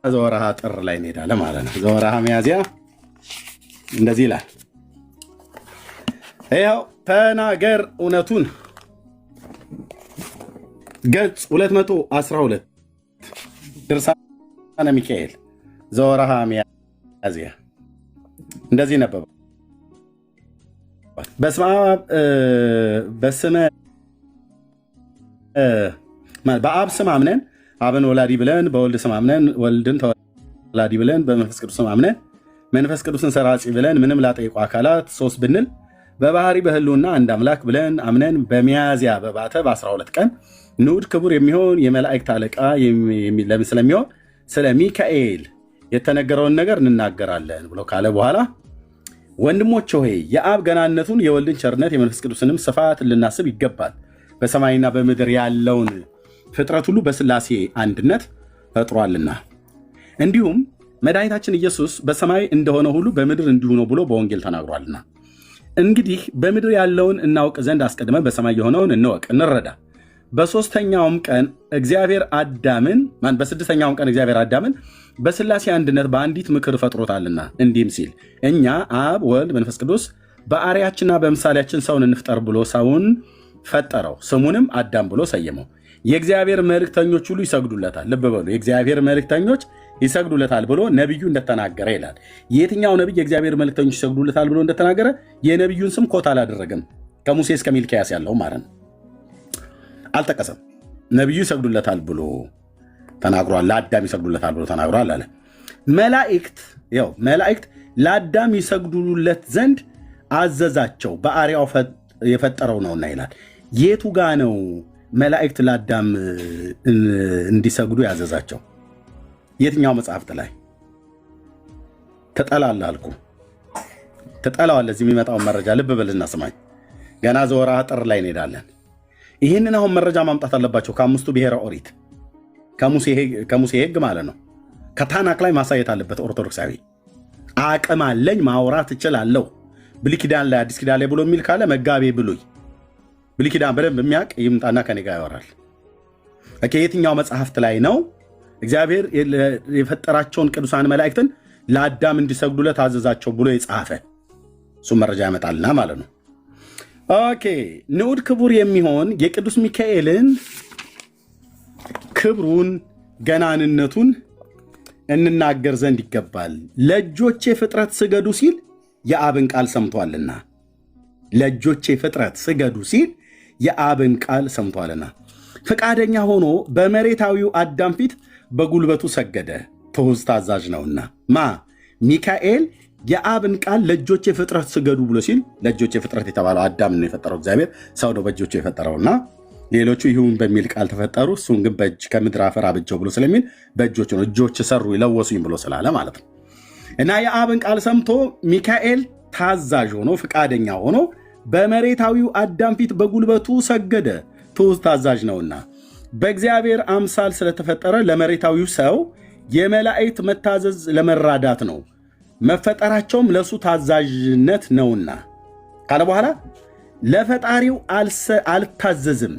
ዘወርሃ ጥር ላይ እንሄዳለን ማለት ነው። ዘወርሃ ሚያዝያ እንደዚህ ይላል። ይኸው ተናገር እውነቱን ገጽ 212 ድርሳነ ሚካኤል ዘወርሃ ሚያዝያ እንደዚህ ነበባል። በአብ ስም አምነን አብን ወላዲ ብለን፣ በወልድ ስም አምነን ወልድን ተወላዲ ብለን፣ በመንፈስ ቅዱስ ስም አምነን መንፈስ ቅዱስን ሰራጺ ብለን፣ ምንም ላጠይቁ አካላት ሶስት ብንል፣ በባህሪ በህልውና አንድ አምላክ ብለን አምነን በሚያዝያ በባተ በ12 ቀን ንዑድ ክቡር የሚሆን የመላእክት አለቃ ስለሚሆን ስለ ሚካኤል የተነገረውን ነገር እንናገራለን ብሎ ካለ በኋላ ወንድሞች ሆይ የአብ ገናነቱን የወልድን ቸርነት የመንፈስ ቅዱስንም ስፋት ልናስብ ይገባል። በሰማይና በምድር ያለውን ፍጥረት ሁሉ በስላሴ አንድነት ፈጥሯልና እንዲሁም መድኃኒታችን ኢየሱስ በሰማይ እንደሆነ ሁሉ በምድር እንዲሁ ነው ብሎ በወንጌል ተናግሯልና እንግዲህ በምድር ያለውን እናውቅ ዘንድ አስቀድመን በሰማይ የሆነውን እንወቅ እንረዳ። በስድስተኛውም ቀን እግዚአብሔር አዳምን በሥላሴ አንድነት በአንዲት ምክር ፈጥሮታልና እንዲህም ሲል እኛ አብ ወልድ መንፈስ ቅዱስ በአርአያችንና በምሳሌያችን ሰውን እንፍጠር ብሎ ሰውን ፈጠረው፣ ስሙንም አዳም ብሎ ሰየመው። የእግዚአብሔር መልእክተኞች ሁሉ ይሰግዱለታል። ልብ በሉ፣ የእግዚአብሔር መልእክተኞች ይሰግዱለታል ብሎ ነቢዩ እንደተናገረ ይላል። የትኛው ነቢይ የእግዚአብሔር መልእክተኞች ይሰግዱለታል ብሎ እንደተናገረ የነቢዩን ስም ኮት አላደረገም። ከሙሴ እስከ ሚልክያስ ያለው ማለት ነው፣ አልጠቀሰም። ነቢዩ ይሰግዱለታል ብሎ ተናግሯል። ለአዳም ይሰግዱለታል ብሎ ተናግሯል አለ። መላእክት ለአዳም ይሰግዱለት ዘንድ አዘዛቸው፣ በአርአያው የፈጠረው ነውና ይላል። የቱ ጋ ነው መላእክት ለአዳም እንዲሰግዱ ያዘዛቸው? የትኛው መጽሐፍት ላይ? ተጠላላልኩ ተጠላዋል። ለዚህ የሚመጣውን መረጃ ልብ በልና ስማኝ። ገና ዘወርኀ ጥር ላይ እንሄዳለን። ይህንን አሁን መረጃ ማምጣት አለባቸው ከአምስቱ ብሔረ ኦሪት፣ ከሙሴ ሕግ ማለት ነው። ከታናክ ላይ ማሳየት አለበት። ኦርቶዶክሳዊ አቅም አለኝ ማውራት እችላለሁ። ብሉይ ኪዳን ላይ አዲስ ኪዳን ላይ ብሎ የሚል ካለ መጋቤ ብሉይ ብሉይ ኪዳን በደንብ የሚያውቅ ይምጣና ከኔ ጋር ያወራል። የትኛው መጽሐፍት ላይ ነው እግዚአብሔር የፈጠራቸውን ቅዱሳን መላእክትን ለአዳም እንዲሰግዱለት አዘዛቸው ብሎ የጻፈ? እሱም መረጃ ያመጣልና ማለት ነው። ኦኬ፣ ንዑድ ክቡር የሚሆን የቅዱስ ሚካኤልን ክብሩን ገናንነቱን እንናገር ዘንድ ይገባል። ለእጆቼ ፍጥረት ስገዱ ሲል የአብን ቃል ሰምቷልና። ለእጆቼ ፍጥረት ስገዱ ሲል የአብን ቃል ሰምቷልና ፈቃደኛ ሆኖ በመሬታዊው አዳም ፊት በጉልበቱ ሰገደ፣ ትሑት ታዛዥ ነውና። ሚካኤል የአብን ቃል ለእጆቼ ፍጥረት ስገዱ ብሎ ሲል ለእጆቼ ፍጥረት የተባለው አዳም ነው የፈጠረው እግዚአብሔር፣ ሰው ነው በእጆቹ የፈጠረውና ሌሎቹ ይሁን በሚል ቃል ተፈጠሩ፣ እሱን ግን በእጅ ከምድር አፈር አበጀው ብሎ ስለሚል በእጆቹ ነው፣ እጆች ሰሩ ይለወሱኝ ብሎ ስላለ ማለት ነው። እና የአብን ቃል ሰምቶ ሚካኤል ታዛዥ ሆኖ ፈቃደኛ ሆኖ በመሬታዊው አዳም ፊት በጉልበቱ ሰገደ፣ ትሑት ታዛዥ ነውና። በእግዚአብሔር አምሳል ስለተፈጠረ ለመሬታዊው ሰው የመላእክት መታዘዝ ለመራዳት ነው፣ መፈጠራቸውም ለሱ ታዛዥነት ነውና ካለ በኋላ ለፈጣሪው አልታዘዝም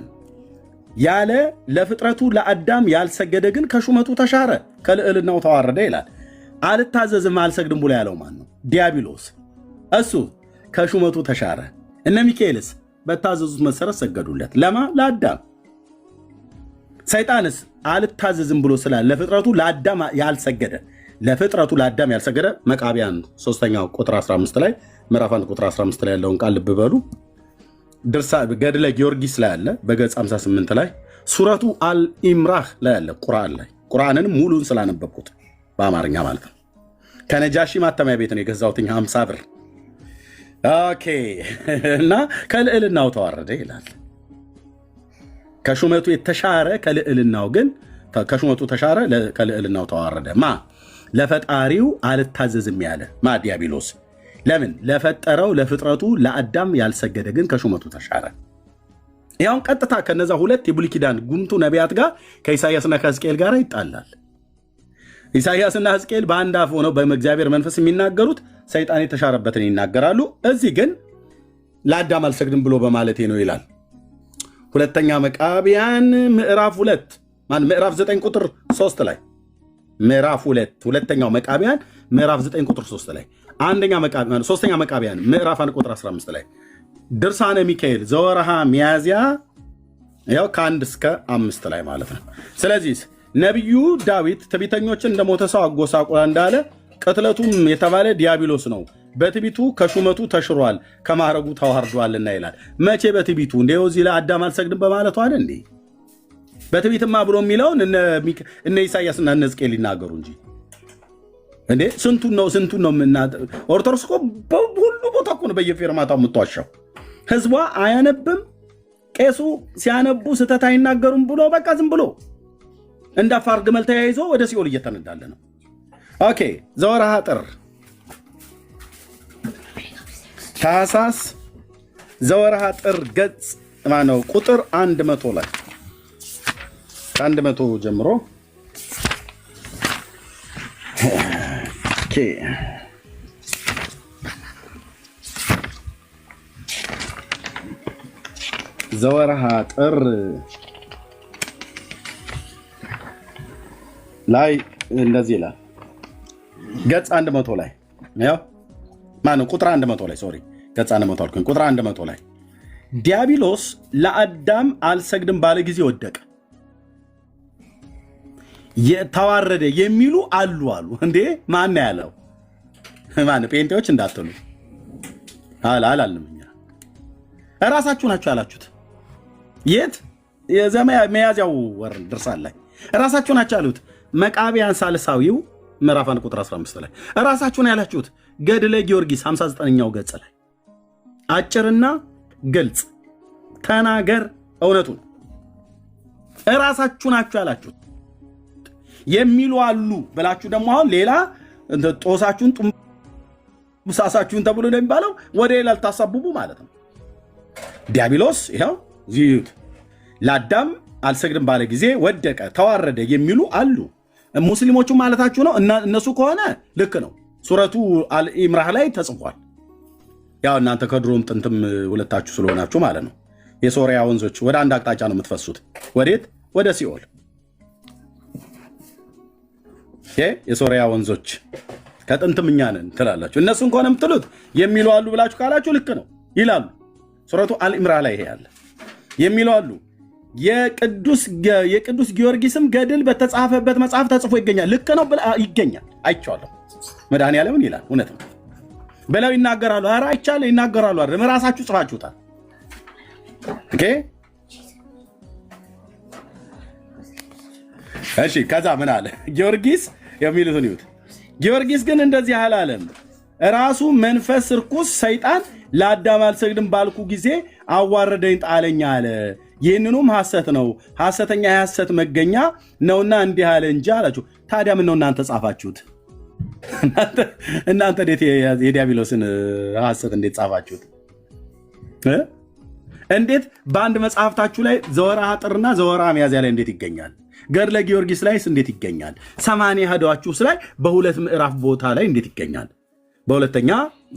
ያለ ለፍጥረቱ ለአዳም ያልሰገደ ግን ከሹመቱ ተሻረ፣ ከልዕልናው ተዋረደ ይላል። አልታዘዝም አልሰግድም ብሎ ያለው ማን ነው? ዲያብሎስ። እሱ ከሹመቱ ተሻረ። እነ ሚካኤልስ በታዘዙት መሰረት ሰገዱለት። ለማ? ለአዳም። ሰይጣንስ አልታዘዝም ብሎ ስላለ ለፍጥረቱ ለአዳም ያልሰገደ ለፍጥረቱ ለአዳም ያልሰገደ መቃቢያን 3ኛው ቁጥር 15 ላይ ምዕራፍ 1 ቁጥር 15 ላይ ያለውን ቃል ልብ በሉ። ገድለ ጊዮርጊስ ላይ አለ፣ በገጽ 58 ላይ ሱረቱ አልኢምራህ ላይ አለ። ቁርአንንም ሙሉን ስላነበብኩት በአማርኛ ማለት ነው። ከነጃሺ ማተሚያ ቤት ነው የገዛሁት 50 ብር። ኦኬ። እና ከልዕልናው ተዋረደ ይላል። ከሹመቱ የተሻረ ከልዕልናው ግን ከሹመቱ ተሻረ፣ ከልዕልናው ተዋረደ። ለፈጣሪው አልታዘዝም ያለ ዲያብሎስ። ለምን? ለፈጠረው ለፍጥረቱ ለአዳም ያልሰገደ ግን ከሹመቱ ተሻረ። ያውን ቀጥታ ከነዛ ሁለት የብሉይ ኪዳን ጉምቱ ነቢያት ጋር ከኢሳይያስና ከሕዝቅኤል ጋር ይጣላል። ኢሳይያስና ሕዝቅኤል በአንድ አፍ ሆነው በእግዚአብሔር መንፈስ የሚናገሩት ሰይጣን የተሻረበትን ይናገራሉ። እዚህ ግን ለአዳም አልሰግድም ብሎ በማለቴ ነው ይላል። ሁለተኛ መቃቢያን ምዕራፍ 9 ቁጥር 3 ላይ ምዕራፍ 2 ሁለተኛው መቃቢያን ምዕራፍ 9 ቁጥር 3 ላይ ሶስተኛ መቃቢያን ምዕራፍ 1 ቁጥር 15 ላይ ድርሳነ ሚካኤል ዘወርኀ ሚያዝያ ያው ከ1 እስከ 5 ላይ ማለት ነው። ስለዚህ ነቢዩ ዳዊት ትዕቢተኞችን እንደሞተ ሰው አጎሳቁላ እንዳለ ቅትለቱም የተባለ ዲያብሎስ ነው። በትዕቢቱ ከሹመቱ ተሽሯል፣ ከማዕረጉ ተዋርዷልና ይላል። መቼ በትዕቢቱ? እንደው እዚህ ለአዳም አልሰግድም በማለቱ አለ እንዴ? በትዕቢትማ ብሎ የሚለውን እነ ኢሳይያስና እነ ሕዝቅኤል ሊናገሩ እንጂ እንዴ ስንቱን ነው ኦርቶዶክስ እኮ በሁሉ ቦታ እኮ ነው በየፌርማታው የምትዋሻው። ህዝቧ አያነብም፣ ቄሱ ሲያነቡ ስህተት አይናገሩም ብሎ በቃ ዝም ብሎ እንደ አፋር ግመል ተያይዞ ወደ ሲኦል እየተነዳለ ነው። ኦኬ። ዘወርኀ ጥር ታኅሳስ ዘወርኀ ጥር ገጽ ማነው ቁጥር 100 ላይ ከ100 ጀምሮ ኦኬ ዘወርሃ ጥር ላይ እንደዚህ ይላል። ገጽ 100 ላይ ያው ማነው ቁጥር 100 ላይ ሶሪ ገጽ 100 አልኩኝ። ቁጥር 100 ላይ ዲያብሎስ ለአዳም አልሰግድም ባለ ጊዜ ወደቀ ተዋረደ የሚሉ አሉ እንዴ ማን ያለው? ማን ጴንጤዎች እንዳትሉ አላልንም እኛ እራሳችሁ ናችሁ ያላችሁት። የት የዘመያዚያው ወር ድርሳን ላይ እራሳችሁ ናችሁ ያሉት። መቃብያን ሳልሳዊው ምዕራፍ 1 ቁጥር 15 ላይ እራሳችሁ ነው ያላችሁት። ገድለ ጊዮርጊስ 59ኛው ገጽ ላይ አጭርና ግልጽ ተናገር እውነቱን እራሳችሁ ናችሁ ያላችሁት የሚሉ አሉ ብላችሁ ደግሞ አሁን ሌላ ጦሳችሁን ጡምሳሳችሁን ተብሎ እንደሚባለው ወደ ሌላ ልታሳብቡ ማለት ነው። ዲያብሎስ ይኸው ዚዩት ለአዳም አልሰግድም ባለ ጊዜ ወደቀ ተዋረደ የሚሉ አሉ። ሙስሊሞቹ ማለታችሁ ነው። እነሱ ከሆነ ልክ ነው። ሱረቱ አልኢምራን ላይ ተጽፏል። ያው እናንተ ከድሮም ጥንትም ሁለታችሁ ስለሆናችሁ ማለት ነው። የሶሪያ ወንዞች ወደ አንድ አቅጣጫ ነው የምትፈሱት። ወዴት? ወደ ሲኦል። የሶሪያ ወንዞች ከጥንትም እኛ ነን ትላላችሁ። እነሱን ከሆነ የምትሉት የሚሉ አሉ ብላችሁ ካላችሁ ልክ ነው ይላሉ። ሱረቱ አልኢምራን ላይ ይሄ ያለ የሚሉ አሉ። የቅዱስ ጊዮርጊስም ገድል በተጻፈበት መጽሐፍ ተጽፎ ይገኛል። ልክ ነው ይገኛል። አይቼዋለሁ። መድኃኒዓለምን ይላል እውነት ነው ብለው ይናገራሉ። ኧረ አይቻለ ይናገራሉ አይደል? ራሳችሁ ጽፋችሁታል። ኦኬ እሺ። ከዛ ምን አለ ጊዮርጊስ የሚሉትን ይሁት። ጊዮርጊስ ግን እንደዚህ አላለም። ራሱ መንፈስ ርኩስ ሰይጣን ለአዳም አልሰግድም ባልኩ ጊዜ አዋረደኝ ጣለኝ አለ። ይህንኑም ሐሰት ነው፣ ሐሰተኛ የሐሰት መገኛ ነውና እንዲህ አለ እንጂ አላችሁ። ታዲያ ምን ነው እናንተ ጻፋችሁት? እናንተ እንዴት የዲያብሎስን ሐሰት እንዴት ጻፋችሁት? እንዴት በአንድ መጽሐፍታችሁ ላይ ዘወርሃ ጥርና ዘወርሃ ሚያዝያ ላይ እንዴት ይገኛል? ገድለ ጊዮርጊስ ላይስ እንዴት ይገኛል? 80 ሀዳዎችስ ላይ በሁለት ምዕራፍ ቦታ ላይ እንዴት ይገኛል? በሁለተኛ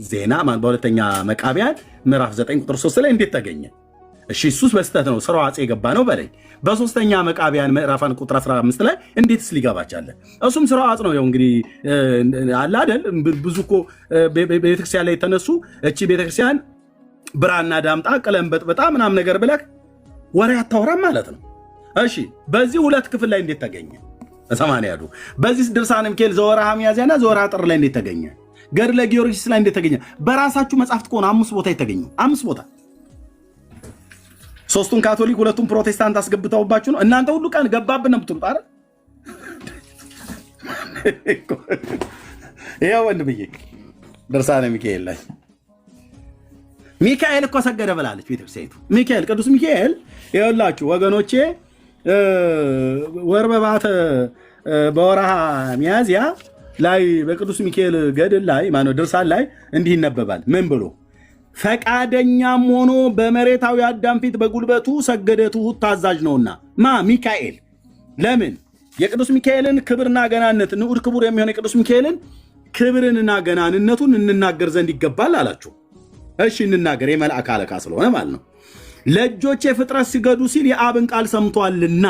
ዜና በሁለተኛ መቃብያን ምዕራፍ 9 ቁጥር 3 ላይ እንዴት ተገኘ? እሺ እሱስ በስተት ነው ስራው አጼ የገባ ነው በለኝ። በሶስተኛ መቃብያን ምዕራፍ 1 ቁጥር 15 ላይ እንዴትስ ሊገባ ቻለ? እሱም ስራው አጽ ነው። እንግዲህ አለ አይደል? ብዙ እኮ ቤተክርስቲያን ላይ የተነሱ እቺ ቤተክርስቲያን ብራና ዳምጣ ቀለም በጥበጣ ምናምን ነገር ብለህ ወሬ አታወራም ማለት ነው። እሺ በዚህ ሁለት ክፍል ላይ እንዴት ተገኘ? 80 ያዱ በዚህ ድርሳነ ሚካኤል ዘወርሃ ሚያዝያና ዘወርሃ ጥር ላይ እንዴት ተገኘ? ገድለ ጊዮርጊስ ላይ እንዴት ተገኘ? በራሳችሁ መጽሐፍት ከሆነ 5 ቦታ የተገኙ 5 ቦታ፣ ሶስቱን ካቶሊክ ሁለቱን ፕሮቴስታንት አስገብተውባችሁ ነው። እናንተ ሁሉ ቀን ገባብን ነው የምትሉት አይደል? ይሄው ወንድ ብዬ ድርሳነ ሚካኤል ላይ ሚካኤል እኮ ሰገደ ብላለች ቤተክርስቲያኒቱ። ሚካኤል ቅዱስ ሚካኤል ይኸውላችሁ ወገኖቼ ወር በባተ በወርሃ ሚያዝያ ላይ በቅዱስ ሚካኤል ገድል ላይ ማነው ድርሳን ላይ እንዲህ ይነበባል። ምን ብሎ ፈቃደኛም ሆኖ በመሬታዊ አዳም ፊት በጉልበቱ ሰገደቱ ታዛዥ ነውና ሚካኤል። ለምን የቅዱስ ሚካኤልን ክብርና ገናነት ንዑድ ክቡር የሚሆን የቅዱስ ሚካኤልን ክብርንና ገናንነቱን እንናገር ዘንድ ይገባል አላችሁ። እሺ እንናገር፣ የመልአክ አለቃ ስለሆነ ማለት ነው። ለእጆቼ ፍጥረት ሲገዱ ሲል የአብን ቃል ሰምቷልና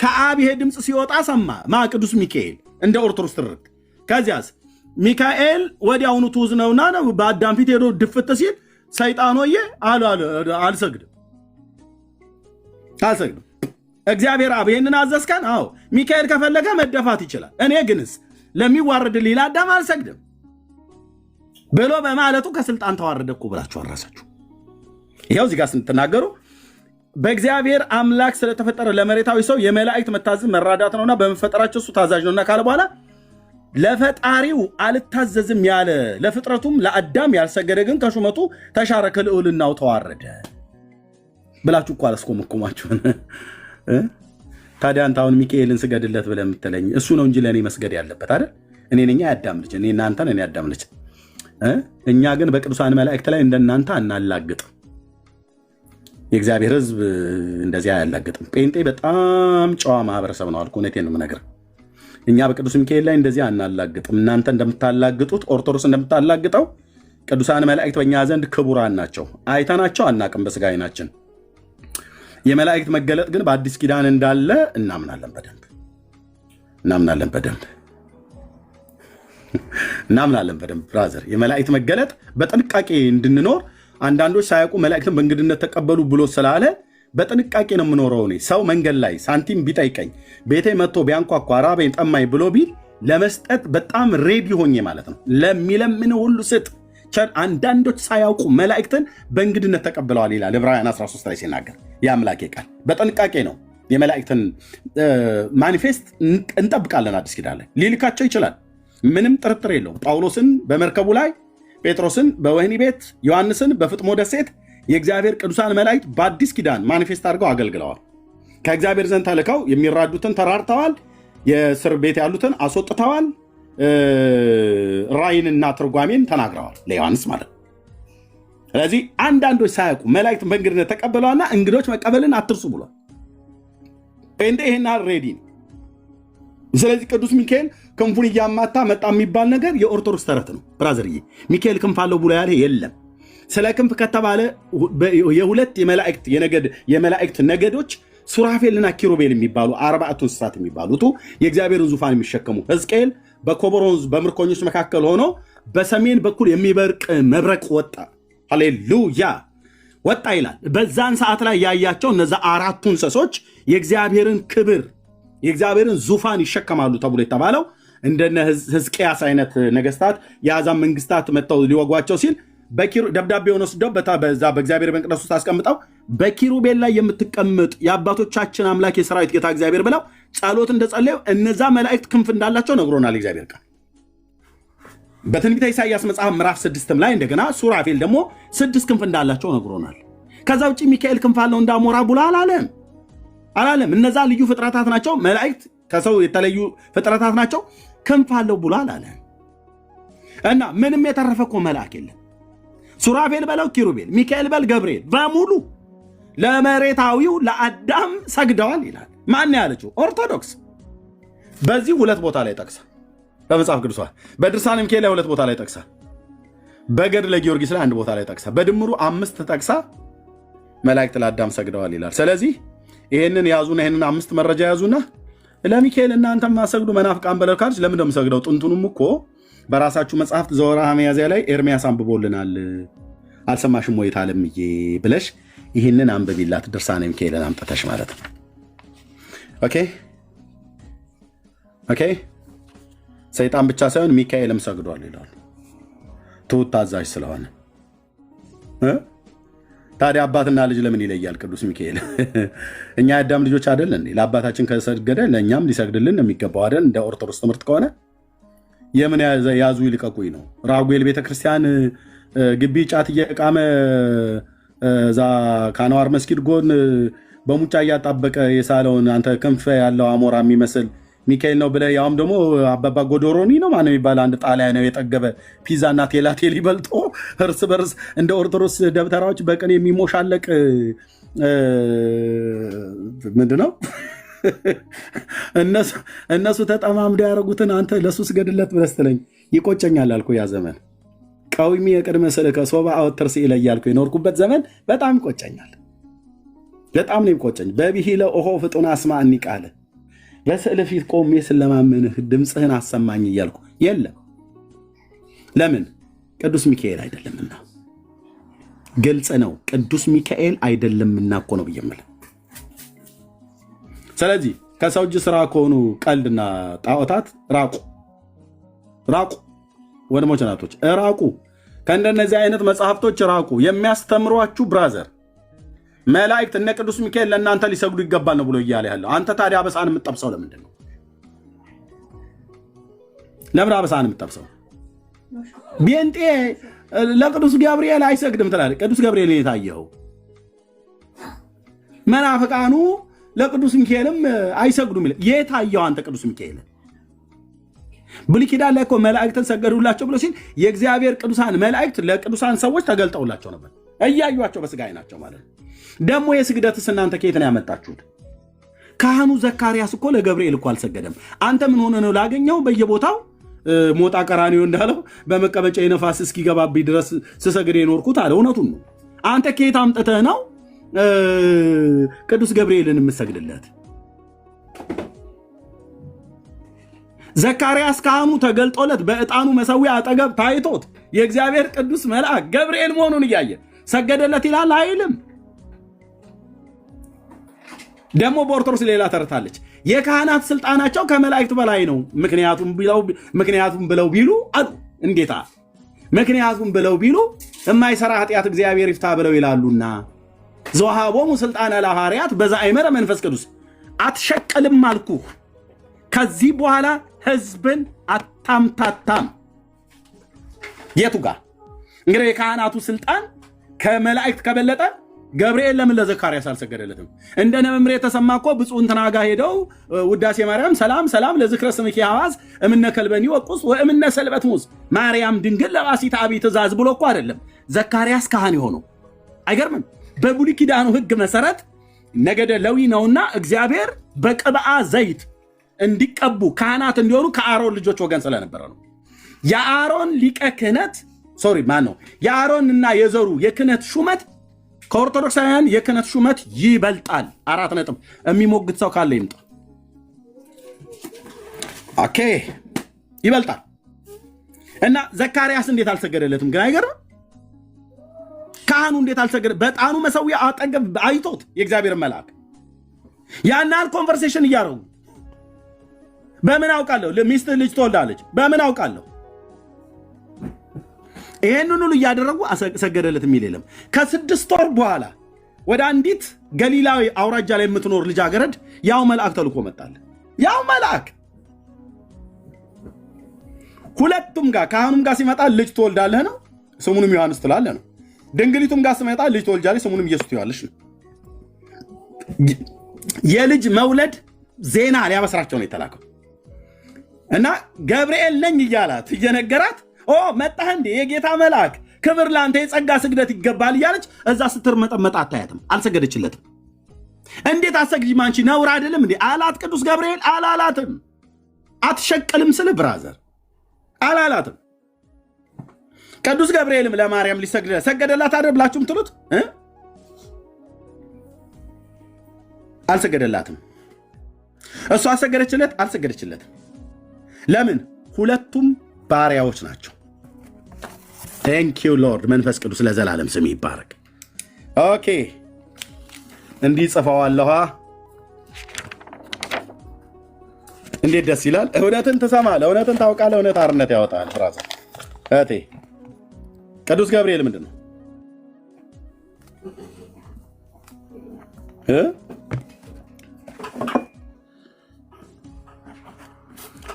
ከአብ ይሄ ድምፅ ሲወጣ ሰማ ቅዱስ ሚካኤል እንደ ኦርቶዶክስ ትርክ። ከዚያስ ሚካኤል ወዲያውኑ ትውዝ ነውና በአዳም ፊት ሄዶ ድፍት ሲል ሰይጣኖዬ አልሰግድም እግዚአብሔር አብ ይህንን አዘዝከን። አዎ ሚካኤል ከፈለገ መደፋት ይችላል። እኔ ግንስ ለሚዋረድልኝ ለአዳም አልሰግድም ብሎ በማለቱ ከስልጣን ተዋረደ እኮ ብላችሁ አራሳችሁ። ይኸው እዚህ ጋር ስትናገሩ በእግዚአብሔር አምላክ ስለተፈጠረ ለመሬታዊ ሰው የመላእክት መታዘዝ መራዳት ነውና በመፈጠራቸው እሱ ታዛዥ ነውና ካለ በኋላ ለፈጣሪው አልታዘዝም ያለ ለፍጥረቱም ለአዳም ያልሰገደ ግን ከሹመቱ ተሻረ ከልዑልናው ተዋረደ ብላችሁ እኮ አላስቆመኩማችሁን። ታዲያ አንተ አሁን ሚካኤልን ስገድለት ብለህ የምትለኝ እሱ ነው እንጂ ለእኔ መስገድ ያለበት አይደል? እኔ ነኝ ያዳም ልጅ፣ እኔ እናንተን እኔ ያዳም ልጅ። እኛ ግን በቅዱሳን መላእክት ላይ እንደናንተ አናላግጥም። የእግዚአብሔር ሕዝብ እንደዚያ አያላግጥም። ጴንጤ በጣም ጨዋ ማህበረሰብ ነው አልኩ። እውነቴን ነው የምነግርህ። እኛ በቅዱስ ሚካኤል ላይ እንደዚህ አናላግጥም። እናንተ እንደምታላግጡት ኦርቶዶክስ እንደምታላግጠው ቅዱሳን መላእክት በእኛ ዘንድ ክቡራን ናቸው። አይተናቸው አናቅም በስጋ ዓይናችን። የመላእክት መገለጥ ግን በአዲስ ኪዳን እንዳለ እናምናለን በደንብ ብራዘር። የመላእክት መገለጥ በጥንቃቄ እንድንኖር አንዳንዶች ሳያውቁ መላእክትን በእንግድነት ተቀበሉ ብሎ ስላለ በጥንቃቄ ነው የምኖረው። እኔ ሰው መንገድ ላይ ሳንቲም ቢጠይቀኝ ቤቴ መጥቶ ቢያንኳኳ ራበኝ ጠማኝ ብሎ ቢል ለመስጠት በጣም ሬዲ ሆኜ ማለት ነው። ለሚለምን ሁሉ ስጥ። አንዳንዶች ሳያውቁ መላእክትን በእንግድነት ተቀብለዋል ይላል ዕብራውያን 13 ላይ ሲናገር የአምላኬ ቃል። በጥንቃቄ ነው የመላእክትን ማኒፌስት እንጠብቃለን። አዲስ ኪዳን ላይ ሊልካቸው ይችላል፣ ምንም ጥርጥር የለውም። ጳውሎስን በመርከቡ ላይ፣ ጴጥሮስን በወህኒ ቤት፣ ዮሐንስን በፍጥሞ ደሴት የእግዚአብሔር ቅዱሳን መላእክት በአዲስ ኪዳን ማኒፌስት አድርገው አገልግለዋል። ከእግዚአብሔር ዘንድ ተልከው የሚራዱትን ተራርተዋል፣ የእስር ቤት ያሉትን አስወጥተዋል፣ ራእይንና ትርጓሜን ተናግረዋል ለዮሐንስ ማለት ነው። ስለዚህ አንዳንዶች ሳያውቁ መላእክትን በእንግድነት ተቀብለዋልና እንግዶች መቀበልን አትርሱ ብሏል። ጴንጤ ይህን ሬዲ ነው። ስለዚህ ቅዱስ ሚካኤል ክንፉን እያማታ መጣ የሚባል ነገር የኦርቶዶክስ ተረት ነው ብራዘርዬ። ሚካኤል ክንፍ አለው ብሎ ያለ የለም። ስለ ክንፍ ከተባለ የሁለት የመላእክት ነገዶች ሱራፌልና ኪሩቤል የሚባሉ አርባዕቱ እንስሳት የሚባሉት የእግዚአብሔርን ዙፋን የሚሸከሙ ሕዝቅኤል በኮቦር ወንዝ በምርኮኞች መካከል ሆኖ በሰሜን በኩል የሚበርቅ መብረቅ ወጣ፣ ሃሌሉያ ወጣ ይላል። በዛን ሰዓት ላይ ያያቸው እነዛ አራቱ እንስሶች የእግዚአብሔርን ክብር የእግዚአብሔርን ዙፋን ይሸከማሉ ተብሎ የተባለው እንደነ ሕዝቅያስ አይነት ነገስታት የአሕዛብ መንግስታት መጥተው ሊወጓቸው ሲል ደብዳቤውን ወስደው በዛ በእግዚአብሔር መቅደስ ውስጥ አስቀምጠው በኪሩቤል ላይ የምትቀመጥ የአባቶቻችን አምላክ የሰራዊት ጌታ እግዚአብሔር ብለው ጸሎት እንደጸለዩ እነዛ መላእክት ክንፍ እንዳላቸው ነግሮናል እግዚአብሔር ቃል። በትንቢተ ኢሳይያስ መጽሐፍ ምዕራፍ 6 ላይ እንደገና ሱራፌል ደግሞ 6 ክንፍ እንዳላቸው ነግሮናል። ከዛ ውጭ ሚካኤል ክንፍ አለው እንዳሞራ ብሎ አላለም። እነዛ ልዩ ፍጥረታት ናቸው። መላእክት ከሰው የተለዩ ፍጥረታት ናቸው። ክንፍ አለው ብሎ አላለም። እና ምንም የተረፈ እኮ መልአክ የለም። ሱራፌል በለው ኪሩቤል፣ ሚካኤል በል ገብርኤል በሙሉ ለመሬታዊው ለአዳም ሰግደዋል ይላል። ማን ያለችው? ኦርቶዶክስ። በዚህ 2 ቦታ ላይ ጠቅሳ በመጽሐፍ ቅዱስ በድርሳነ ሚካኤል ላይ 2 ቦታ ላይ ጠቅሳ፣ በገድለ ጊዮርጊስ ላይ 1 ቦታ ላይ ጠቅሳ፣ በድምሩ 5 ጠቅሳ መላእክት ለአዳም ሰግደዋል ይላል። ስለዚህ ይሄንን ያዙና ይሄንን 5 መረጃ ያዙና ለሚካኤል እናንተ ማሰግዱ መናፍቃን በለው ካልሽ ለምን እንደምሰግደው ጥንቱንም እኮ በራሳችሁ መጽሐፍት ዘወርኀ ሚያዝያ ላይ ኤርሚያስ አንብቦልናል። አልሰማሽም ወይ ታለምዬ ብለሽ ይህንን አንብቢላት ድርሳነ ሚካኤልን አምጥተሽ ማለት ነው። ኦኬ ሰይጣን ብቻ ሳይሆን ሚካኤልም ሰግዷል ይላሉ። ትሁት ታዛዥ ስለሆነ ታዲያ አባትና ልጅ ለምን ይለያል? ቅዱስ ሚካኤል እኛ የአዳም ልጆች አይደል እንዴ? ለአባታችን ከሰገደ ለእኛም ሊሰግድልን የሚገባው አይደል? እንደ ኦርቶዶክስ ትምህርት ከሆነ የምን ያዙ ይልቀቁኝ ነው። ራጉኤል ቤተክርስቲያን ግቢ ጫት እየቃመ እዛ ከአንዋር መስጊድ ጎን በሙጫ እያጣበቀ የሳለውን አንተ ክንፍ ያለው አሞራ የሚመስል ሚካኤል ነው ብለህ ያውም ደግሞ አባባ ጎዶሮኒ ነው ማነው የሚባል አንድ ጣሊያ ነው የጠገበ ፒዛና ቴላቴል ይበልጦ እርስ በርስ እንደ ኦርቶዶክስ ደብተራዎች በቀን የሚሞሻለቅ ምንድነው እነሱ ተጠማምደው ያደረጉትን አንተ ለሱ ስገድለት ብለህ ስትለኝ ይቆጨኛል አልኩ። ያ ዘመን ቀዊሚ የቅድመ ስልከ ሶባ አወተር ሲለ እያልኩ የኖርኩበት ዘመን በጣም ይቆጨኛል። በጣም ነው ይቆጨኝ። በብሂለ ኦሆ ፍጡን አስማዕኒ ቃለ በስዕል ፊት ቆሜ ስለማመንህ ድምፅህን አሰማኝ እያልኩ የለም። ለምን? ቅዱስ ሚካኤል አይደለምና። ግልጽ ነው። ቅዱስ ሚካኤል አይደለምና እኮ ነው ብዬምልህ። ስለዚህ ከሰው እጅ ስራ ከሆኑ ቀልድና ጣዖታት ራቁ። ወንድሞች ናቶች ራቁ። ከእንደነዚህ አይነት መጽሐፍቶች ራቁ። የሚያስተምሯችሁ ብራዘር መላእክት እነ ቅዱስ ሚካኤል ለእናንተ ሊሰግዱ ይገባል ነው ብሎ እያለ ያለው። አንተ ታዲያ አበሳን የምትጠብሰው ለምንድን ነው? ለምን አበሳን የምትጠብሰው? ቤንጤ ለቅዱስ ገብርኤል አይሰግድም ትላለህ። ቅዱስ ገብርኤል የታየኸው መናፍቃኑ ለቅዱስ ሚካኤልም አይሰግዱም ይላል። የታየው አንተ ቅዱስ ሚካኤል ብሉይ ኪዳን ላይ እኮ መላእክትን ሰገዱላቸው ብሎ ሲል የእግዚአብሔር ቅዱሳን መላእክት ለቅዱሳን ሰዎች ተገልጠውላቸው ነበር፣ እያዩቸው በስጋ አይናቸው ማለት ነው። ደግሞ የስግደትስ እናንተ ከየት ነው ያመጣችሁት? ካህኑ ዘካርያስ እኮ ለገብርኤል እኮ አልሰገደም። አንተ ምን ሆነ ነው ላገኘው በየቦታው ሞጣ ቀራኒዮ እንዳለው በመቀበጫ የነፋስ እስኪገባብኝ ድረስ ስሰግድ የኖርኩት አለ። እውነቱን ነው። አንተ ከየት አምጥተህ ነው ቅዱስ ገብርኤልን የምሰግድለት? ዘካርያስ ካህኑ ተገልጦለት በዕጣኑ መሰዊያ አጠገብ ታይቶት የእግዚአብሔር ቅዱስ መልአክ ገብርኤል መሆኑን እያየ ሰገደለት ይላል አይልም? ደግሞ በኦርቶዶክስ ሌላ ተርታለች። የካህናት ስልጣናቸው ከመላእክት በላይ ነው። ምክንያቱም ብለው ቢሉ አሉ። እንዴታ ምክንያቱም ብለው ቢሉ የማይሰራ ኃጢአት እግዚአብሔር ይፍታ ብለው ይላሉና ዘወሃቦሙ ስልጣነ ለሐዋርያት በዘአይመረ መንፈስ ቅዱስ አትሸቀልም አልኩ። ከዚህ በኋላ ህዝብን አታምታታም። የቱ ጋር እንግዲህ የካህናቱ ስልጣን ከመላእክት ከበለጠ ገብርኤል ለምን ለዘካርያስ አልሰገደለትም? እንደ ነመምሬ የተሰማ እኮ ብፁዕ እንትና ጋ ሄደው ውዳሴ ማርያም ሰላም ሰላም ለዝክረ ስምኪ ሐዋዝ እምነ ከልበኒ ወቁስ ወእምነ ሰልበት ሙዝ ማርያም ድንግል ለባሲት አብይ ትእዛዝ ብሎ እኮ አይደለም ዘካርያስ ካህን የሆነው። አይገርምም? በብሉይ ኪዳኑ ህግ መሰረት ነገደ ሌዊ ነውና እግዚአብሔር በቅብአ ዘይት እንዲቀቡ ካህናት እንዲሆኑ ከአሮን ልጆች ወገን ስለነበረ ነው። የአሮን ሊቀ ክህነት የአሮንና የዘሩ የክህነት ሹመት ከኦርቶዶክሳውያን የክህነት ሹመት ይበልጣል። 4 ነጥብ። የሚሞግት ሰው ካለ ይምጣ። ኦኬ ይበልጣል። እና ዘካርያስ እንዴት አልሰገደለትም ግን? አይገርም? ካህኑ እንዴት አልሰገደ? በዕጣኑ መሰዊያ አጠገብ አይቶት የእግዚአብሔር መልአክ ያናል ኮንቨርሴሽን እያደረጉ በምን አውቃለሁ ሚስት ልጅ ትወልዳለች በምን አውቃለሁ? ይሄንን ሁሉ እያደረጉ ሰገደለት የሚል የለም። ከ6 ወር በኋላ ወደ አንዲት ገሊላዊ አውራጃ ላይ የምትኖር ልጃገረድ ያው መልአክ ተልኮ መጣለ። ያው መልአክ ሁለቱም ጋር ካህኑም ጋር ሲመጣ ልጅ ትወልዳለህ ነው፣ ስሙንም ዮሐንስ ትላለህ ነው። ድንግሊቱም ጋር ሲመጣ ልጅ ትወልጃለሽ፣ ስሙንም ኢየሱስ ትይዋለሽ ነው። የልጅ መውለድ ዜና ሊያበስራቸው ነው የተላከው። እና ገብርኤል ነኝ እያላት እየነገራት መጣህ እንዴ የጌታ መልአክ ክብር ላንተ የጸጋ ስግደት ይገባል እያለች እዛ ስትርመጠመጥ አታያትም። አልሰገደችለትም። እንዴት አሰግጂም አንቺ ነውር አይደለም እንዴ አላት ቅዱስ ገብርኤል። አላላትም። አትሸቀልም ስል ብራዘር አላላትም። ቅዱስ ገብርኤልም ለማርያም ሰገደላት አይደል ብላችሁም ትሉት አልሰገደላትም። እሷ አሰገደችለት አልሰገደችለትም። ለምን? ሁለቱም ባሪያዎች ናቸው። ቴንኪዩ ሎርድ። መንፈስ ቅዱስ ለዘላለም ስም ይባረክ። ኦኬ እንዲህ ጽፈዋለሁ። እንዴት ደስ ይላል! እውነትን ትሰማለህ፣ እውነትን ታውቃለህ፣ እውነት አርነት ያወጣል። ፍራዛ እቴ ቅዱስ ገብርኤል ምንድን ነው?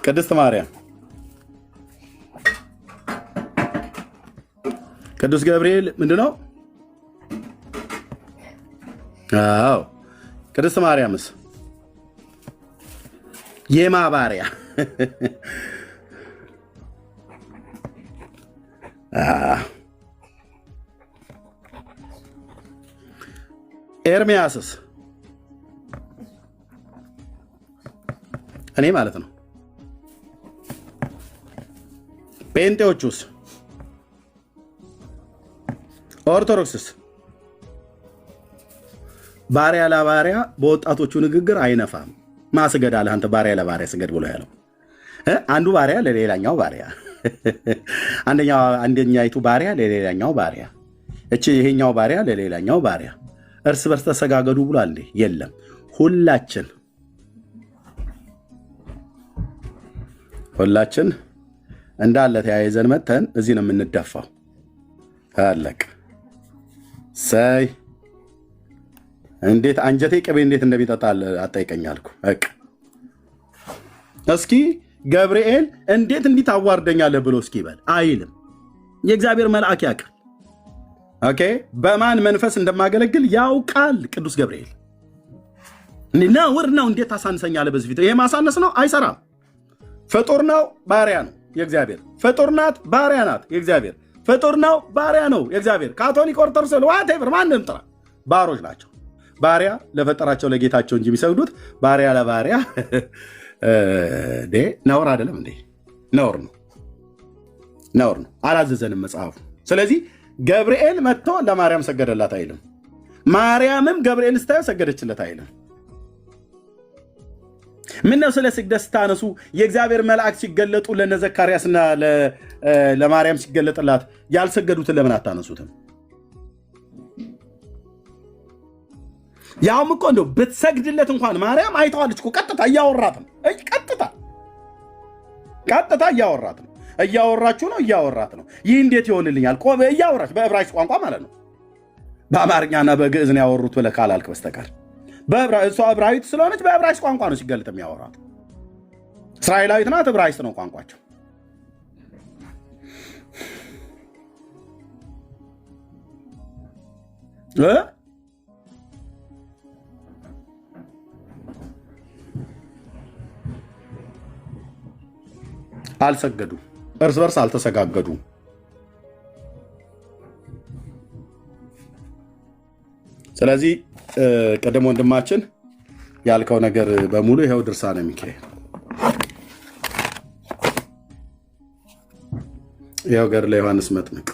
ቅድስት ማርያም ቅዱስ ገብርኤል ምንድን ነው? አዎ ቅድስት ማርያምስ የማ ባሪያ? ኤርሚያስስ እኔ ማለት ነው። ጴንጤዎቹስ? ኦርቶዶክስስ? ባሪያ ለባሪያ በወጣቶቹ ንግግር አይነፋም። ማስገድ አለ አንተ ባሪያ ለባሪያ ስገድ ብሎ ያለው አንዱ ባሪያ ለሌላኛው ባሪያ አንደኛይቱ ባሪያ ለሌላኛው ባሪያ ይሄኛው ባሪያ ለሌላኛው ባሪያ እርስ በርስ ተሰጋገዱ ብሏል እንዴ? የለም። ሁላችን እንዳለ ተያይዘን መተን እዚህ ነው የምንደፋው። አለቅ ሳይ እንዴት አንጀቴ ቅቤ እንዴት እንደሚጠጣ አጠይቀኛልኩ። እስኪ ገብርኤል እንዴት እንዲህ ታዋርደኛለህ ብሎ እስኪ ይበል አይልም። የእግዚአብሔር መልአክ ያውቃል። ኦኬ በማን መንፈስ እንደማገለግል ያውቃል ቅዱስ ገብርኤል። ነውር ነው እንዴት ታሳንሰኛለህ በዚህ ፊት? ይሄ ማሳነስ ነው፣ አይሰራም። ፍጡር ነው፣ ባሪያ ነው የእግዚአብሔር። ፍጡር ናት፣ ባሪያ ናት የእግዚአብሔር። ፍጡር ነው፣ ባሪያ ነው የእግዚአብሔር። ካቶሊክ፣ ኦርቶዶክስ ዋቴቨር ማንም ጥራ ባሮች ናቸው። ባሪያ ለፈጠራቸው ለጌታቸው እንጂ የሚሰግዱት ባሪያ ለባሪያ ነውር አይደለም እንዴ? ነውር ነው፣ ነውር ነው። አላዘዘንም መጽሐፉ። ስለዚህ ገብርኤል መጥቶ ለማርያም ሰገደላት አይልም። ማርያምም ገብርኤል ስታየው ሰገደችለት አይልም። ምነው ስለ ስግደት ስታነሱ የእግዚአብሔር መልአክ ሲገለጡ ለነ ዘካርያስና ለማርያም ሲገለጥላት ያልሰገዱትን ለምን አታነሱትም? ያውም እኮ እንደው ብትሰግድለት እንኳን ማርያም አይተዋለች እኮ ቀጥታ እያወራት ነው። ቀጥታ እያወራት ነው። እያወራችሁ ነው፣ እያወራት ነው። ይህ እንዴት ይሆንልኛል? እያወራች በዕብራይስጥ ቋንቋ ማለት ነው። በአማርኛና በግዕዝ ነው ያወሩት ብለህ ካላልክ በስተቀር እሷ ዕብራዊት ስለሆነች በዕብራይስጥ ቋንቋ ነው ሲገልጥ የሚያወራት። እስራኤላዊት ናት፣ ዕብራይስጥ ነው ቋንቋቸው። አልሰገዱ፣ እርስ በርስ አልተሰጋገዱ። ስለዚህ ቀደም ወንድማችን ያልከው ነገር በሙሉ ይኸው ድርሳነ ሚካኤል፣ ይኸው ገድለ ዮሐንስ መጥምቅ።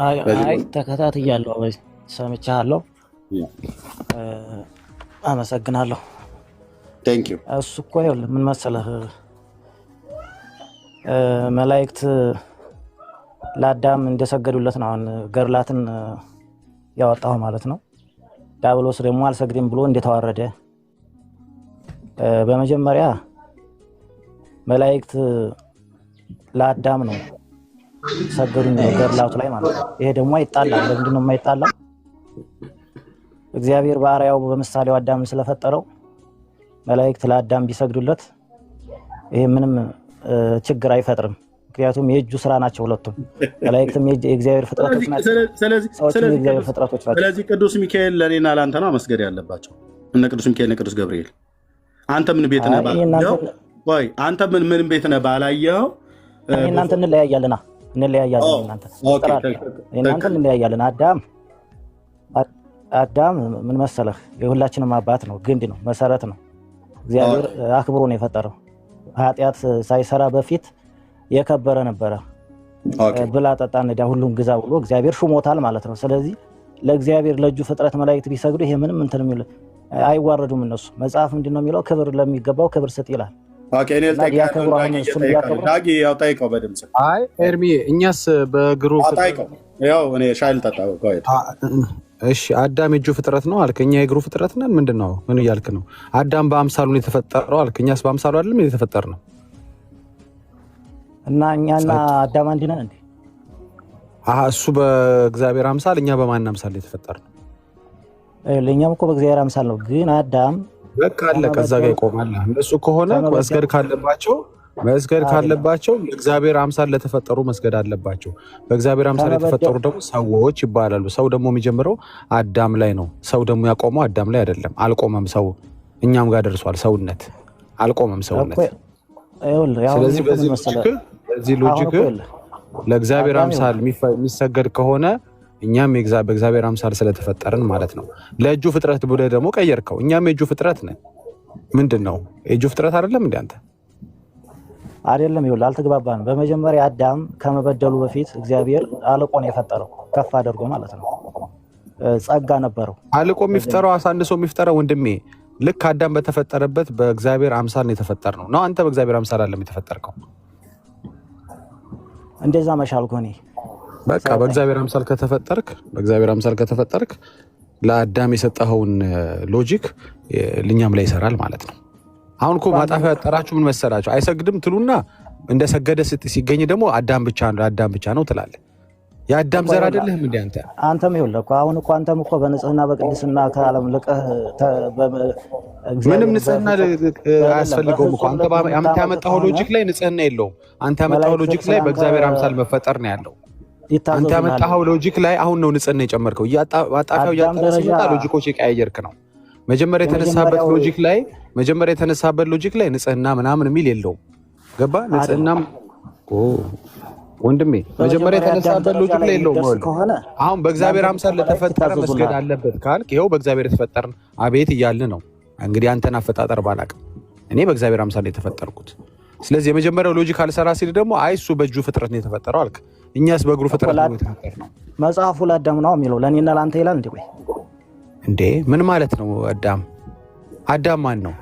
አይ ተከታትያለሁ፣ ሰምቻለሁ። አመሰግናለሁ። ቴንክ ዩ። እሱ እኮ ይኸውልህ ምን መሰለህ መላእክት ለአዳም እንደሰገዱለት ነው አሁን ገድላትን ያወጣው ማለት ነው። ዲያብሎስ ደግሞ አልሰግድም ብሎ እንደተዋረደ በመጀመሪያ መላእክት ለአዳም ነው ሰገዱኝ ገድላቱ ላይ ማለት ነው። ይሄ ደግሞ አይጣላም። ለምንድን ነው የማይጣላው? እግዚአብሔር በአርአያው በምሳሌው አዳምን ስለፈጠረው መላእክት ለአዳም ቢሰግዱለት ይሄ ምንም ችግር አይፈጥርም። ምክንያቱም የእጁ ስራ ናቸው ሁለቱም። መላእክትም የእግዚአብሔር ፍጥረቶች ናቸው፣ ሰዎችም የእግዚአብሔር ፍጥረቶች ናቸው። ስለዚህ ቅዱስ ሚካኤል ለእኔና ለአንተ ነው መስገድ ያለባቸው። እነ ቅዱስ ሚካኤል እነ ቅዱስ ገብርኤል። አንተ ምን ቤት ነህ ባላየኸው? ወይ አንተ ምን ቤት ነህ ባላየኸው? እናንተ እንለያያለና እናንተ እንለያያለን። አዳም ምን መሰለህ የሁላችንም አባት ነው፣ ግንድ ነው፣ መሰረት ነው። እግዚአብሔር አክብሮ ነው የፈጠረው። ኃጢአት ሳይሰራ በፊት የከበረ ነበረ። ብላ ጠጣ ነዳ ሁሉን ግዛ ብሎ እግዚአብሔር ሹሞታል ማለት ነው። ስለዚህ ለእግዚአብሔር ለእጁ ፍጥረት መላእክት ቢሰግዱ ይሄ ምንም እንትን የሚል አይዋረዱም። እነሱ መጽሐፍ ምንድነው የሚለው? ክብር ለሚገባው ክብር ስጥ ይላል። ጠይቀው በድምፅ። አይ ኤርሚ እኛስ በግሩፕ እኔ ሻይ ልጠጣ። እሺ አዳም የእጁ ፍጥረት ነው አልክ፣ እኛ የእግሩ ፍጥረት ነን። ምንድን ነው ምን እያልክ ነው? አዳም በአምሳሉ ነው የተፈጠረው አልክ፣ እኛስ በአምሳሉ አይደለም የተፈጠር ነው። እና እኛና አዳም አንድ ነን እንዴ? እሱ በእግዚአብሔር አምሳል፣ እኛ በማን አምሳል የተፈጠር ነው? ለእኛም እኮ በእግዚአብሔር አምሳል ነው። ግን አዳም በቃ አለ፣ ከዛ ጋር ይቆማል። እንደሱ ከሆነ መስገድ ካለባቸው ለእግዚአብሔር አምሳል ለተፈጠሩ መስገድ አለባቸው። በእግዚአብሔር አምሳል የተፈጠሩ ደግሞ ሰዎች ይባላሉ። ሰው ደግሞ የሚጀምረው አዳም ላይ ነው። ሰው ደግሞ ያቆመው አዳም ላይ አይደለም። አልቆመም። ሰው እኛም ጋር ደርሷል። ሰውነት አልቆመም። ሰውነት ስለዚህ በዚህ ሎጂክ ለእግዚአብሔር አምሳል የሚሰገድ ከሆነ እኛም በእግዚአብሔር አምሳል ስለተፈጠርን ማለት ነው። ለእጁ ፍጥረት ብለህ ደግሞ ቀየርከው። እኛም የእጁ ፍጥረት ነን። ምንድን ነው የእጁ ፍጥረት አይደለም እንዴ አንተ? አይደለም። ይኸውልህ አልተግባባንም። በመጀመሪያ አዳም ከመበደሉ በፊት እግዚአብሔር አልቆ ነው የፈጠረው፣ ከፍ አድርጎ ማለት ነው። ጸጋ ነበረው። አልቆ የሚፍጠረው አሳንሶ የሚፍጠረው ወንድሜ፣ ልክ አዳም በተፈጠረበት በእግዚአብሔር አምሳል ነው የተፈጠር ነው። አንተ በእግዚአብሔር አምሳል አይደለም የተፈጠርከው። እንደዛ መሻልኩ እኔ በቃ በእግዚአብሔር አምሳል ከተፈጠርክ ለአዳም የሰጠኸውን ሎጂክ ልኛም ላይ ይሰራል ማለት ነው። አሁን እኮ ማጣፊያ ያጠራችሁ ምን መሰላችሁ? አይሰግድም ትሉና እንደሰገደ ሲገኝ ደግሞ አዳም ብቻ ነው ትላለህ። የአዳም ዘር አይደለህም እንዴ አንተ? አንተም ይኸውልህ እኮ አሁን እኮ አንተም እኮ በንጽህና በቅድስና ከዓለም ልቀህ ምንም ንጽህና አያስፈልገውም እኮ አንተ ያመጣኸው ሎጂክ ላይ ንጽህና የለውም። አንተ ያመጣኸው ሎጂክ ላይ በእግዚአብሔር አምሳል መፈጠር ነው ያለው። አንተ ያመጣኸው ሎጂክ ላይ አሁን ነው ንጽህና የጨመርከው። ማጣፊያው እያጠረ ሲመጣ ሎጂኮች የቀያየርክ ነው። መጀመሪያ የተነሳበት ሎጂክ ላይ ንጽህና ምናምን የሚል የለውም። ገባ? ንጽህናም ወንድሜ መጀመሪያ የተነሳበት ሎጂክ ላይ የለውም። አሁን በእግዚአብሔር አምሳል ለተፈጠረ መስገድ አለበት ካልክ ይኸው በእግዚአብሔር የተፈጠርን አቤት እያልን ነው። እንግዲህ አንተን አፈጣጠር ባላቅም እኔ በእግዚአብሔር አምሳል የተፈጠርኩት። ስለዚህ የመጀመሪያው ሎጂክ አልሰራ ሲል ደግሞ አይ እሱ በእጁ ፍጥረት ነው የተፈጠረው አልክ። እኛስ በእግሩ ፍጥረት ነው የተፈጠርነው። መጽሐፉ ለአዳም ነው የሚለው ለእኔና ለአንተ ይላል እንዴ? ወይ እንዴ ምን ማለት ነው? አዳም ማን ነው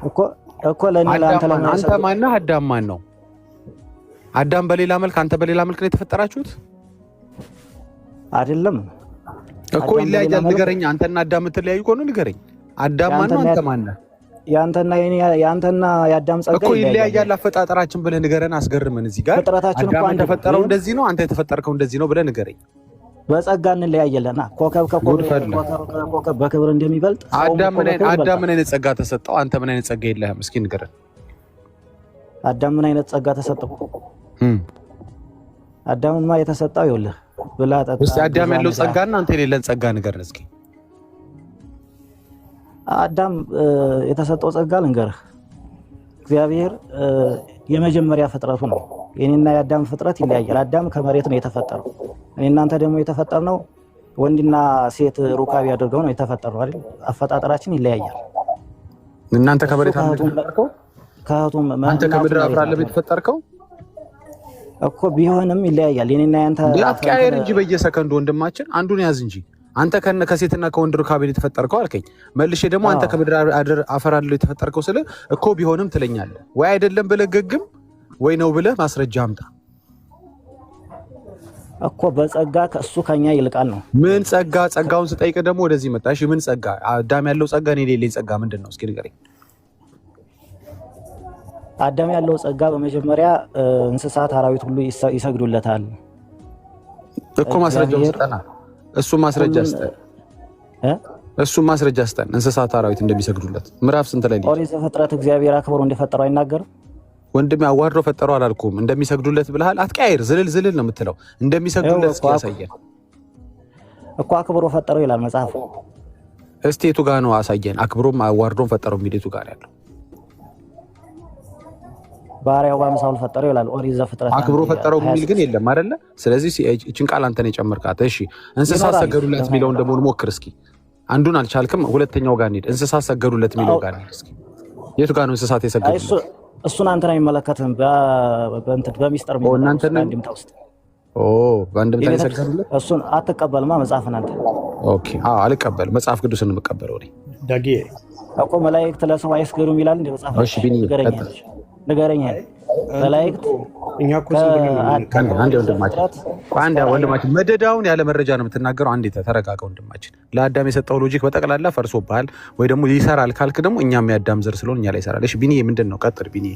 እኮ ለእኔ ለአንተ አንተ ማን ነህ? አዳም ማን ነው? አዳም በሌላ መልክ አንተ በሌላ መልክ ነው የተፈጠራችሁት አይደለም እኮ። ይለያያል። ንገረኝ። አንተና አዳም የምትለያዩ ከሆነ ንገረኝ። አዳም ማን ነው? አንተ ማን ነህ? ያንተና የአዳም ጸጋ እኮ ይለያያል አፈጣጠራችን ብለህ ንገረን። አስገርመን እዚህ ጋር አዳም የተፈጠረው እንደዚህ ነው፣ አንተ የተፈጠርከው እንደዚህ ነው ብለህ ንገረኝ። በጸጋ እንለያየለና ኮከብ በክብር እንደሚበልጥ አዳም ምን አይነት ጸጋ ተሰጠው? አንተ ምን አይነት ጸጋ የለህም? እስኪ ንገረን። አዳም ምን አይነት ጸጋ ተሰጠው? አዳምማ የተሰጠው ይኸውልህ ብላ ጠጣ። እስኪ አዳም ያለው ጸጋና አንተ የሌለን ጸጋ ንገረን እስኪ። አዳም የተሰጠው ጸጋ ልንገርህ። እግዚአብሔር የመጀመሪያ ፍጥረቱ ነው። የኔና የአዳም ፍጥረት ይለያያል። አዳም ከመሬት ነው የተፈጠረው። እናንተ ደግሞ የተፈጠርነው ወንድና ሴት ሩካቢ አድርገው ነው የተፈጠረው አይደል? አፈጣጠራችን ይለያያል። እናንተ ከመሬት ተፈጠርከው፣ አንተ ከምድር አፍራለ የተፈጠርከው እኮ ቢሆንም ይለያያል። የኔና ያንተ አትቀያየር እንጂ በየሰከንዱ ወንድማችን አንዱን ያዝ እንጂ። አንተ ከሴትና ከወንድ ሩካቤ የተፈጠርከው አልከኝ። መልሼ ደግሞ አንተ ከምድር አፈር አይደል የተፈጠርከው ስለ እኮ ቢሆንም ትለኛለህ ወይ አይደለም ብለህ ገግም ወይ ነው ብለህ ማስረጃ አምጣ እኮ። በጸጋ ከእሱ ከኛ ይልቃል ነው። ምን ጸጋ? ጸጋውን ስጠይቅ ደግሞ ወደዚህ መጣ። እሺ ምን ጸጋ? አዳም ያለው ጸጋ እኔ የሌለኝ ጸጋ ምንድን ነው? እስኪ ንገረኝ። አዳም ያለው ጸጋ በመጀመሪያ እንስሳት አራዊት ሁሉ ይሰግዱለታል እኮ። ማስረጃው ስጠና። እሱ ማስረጃ ስጠን። እንስሳት አራዊት እንደሚሰግዱለት ምዕራፍ ስንት ላይ ነው? ኦሪት ዘፍጥረት እግዚአብሔር አክብሮ እንደፈጠረው አይናገርም? ወንድሜ አዋርዶ ፈጠረው አላልኩም። እንደሚሰግዱለት ብለሃል። አትቀያየር። ዝልል ነው የምትለው። እንደሚሰግዱለት እስኪ ያሳየን እኮ። አክብሮ ፈጠረው ይላል መጽሐፍ። እስቲ የቱ ጋር ነው? አሳየን። አክብሮም አዋርዶም ፈጠረው የሚል የቱ ጋር ያለው? ባሪያው በአምሳሉ ፈጠረው ይላል ኦሪት ዘፍጥረት። አክብሮ ፈጠረው የሚል ግን የለም አይደለ? ስለዚህ እቺን ቃል አንተ ነው የጨመርካት። እሺ እንስሳት ሰገዱለት የሚለውን ደግሞ ሞክር እስኪ። አንዱን አልቻልክም፣ ሁለተኛው ጋር እንሂድ። እንስሳት ሰገዱለት የሚለው ጋር እንሂድ እስኪ። የቱ ጋር ነው እንስሳት የሰገዱለት? እሱን አንተ ነው የሚመለከትም። በሚስጥር እናንተ ነው እንድምታ ውስጥ በአንድምታ የሰገዱለት። እሱን አትቀበልማ መጽሐፍን አንተ። ኦኬ አልቀበል። መጽሐፍ ቅዱስን የምቀበለው እኔ ዳጊ እኮ መላእክት ለሰው አይስገዱም ይላል እንደ መጽሐፍ። እሺ ቢኒ ንገረኝ። መላእክት እኛ እኮ አንድ ወንድማችን መደዳውን ያለ መረጃ ነው የምትናገረው። አንዴ ተረጋጋ ወንድማችን። ለአዳም የሰጠው ሎጂክ በጠቅላላ ፈርሶብሃል ወይ ደግሞ ይሰራል ካልክ ደግሞ እኛም የአዳም ዘር ስለሆን እኛ ላይ ይሰራል። እሺ ቢኒ ምንድን ነው? ቀጥል ቢኒ።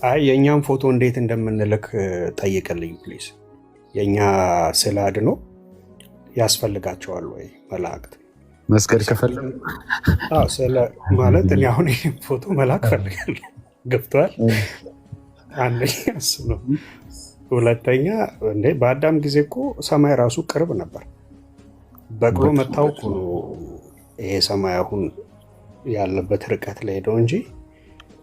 አይ የእኛም ፎቶ እንዴት እንደምንልክ ጠይቅልኝ ፕሊዝ። የእኛ ስለ አድኖ ያስፈልጋቸዋል ወይ መላእክት መስገድ ከፈለጉ? ስለ ማለት እኔ አሁን ፎቶ መላክ ፈልጋለሁ። ገብቶሃል? አንደኛ እሱ ነው። ሁለተኛ እንዴ በአዳም ጊዜ እኮ ሰማይ ራሱ ቅርብ ነበር። በቅሎ መታወቁ ነው ይሄ ሰማይ አሁን ያለበት ርቀት ላይ ሄደው እንጂ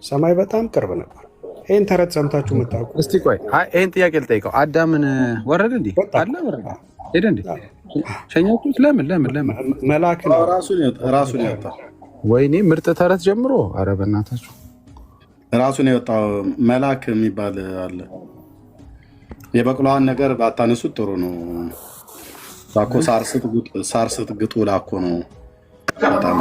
ሰማይ በጣም ቅርብ ነበር። ይህን ተረት ሰምታችሁ መታወቁ። እስቲ ቆይ ይህን ጥያቄ ልጠይቀው። አዳምን ወረደ እንዲ አለ ወረደ ሄደ እንዲ ሸኛቱት? ለምን መልአክ ነው ራሱን ያወጣ። ወይኔ ምርጥ ተረት ጀምሮ። ኧረ በእናታችሁ ራሱን የወጣው መልአክ የሚባል አለ። የበቅሏን ነገር ባታነሱት ጥሩ ነው። ሳር ስትግጡ ላኮ ነው በጣም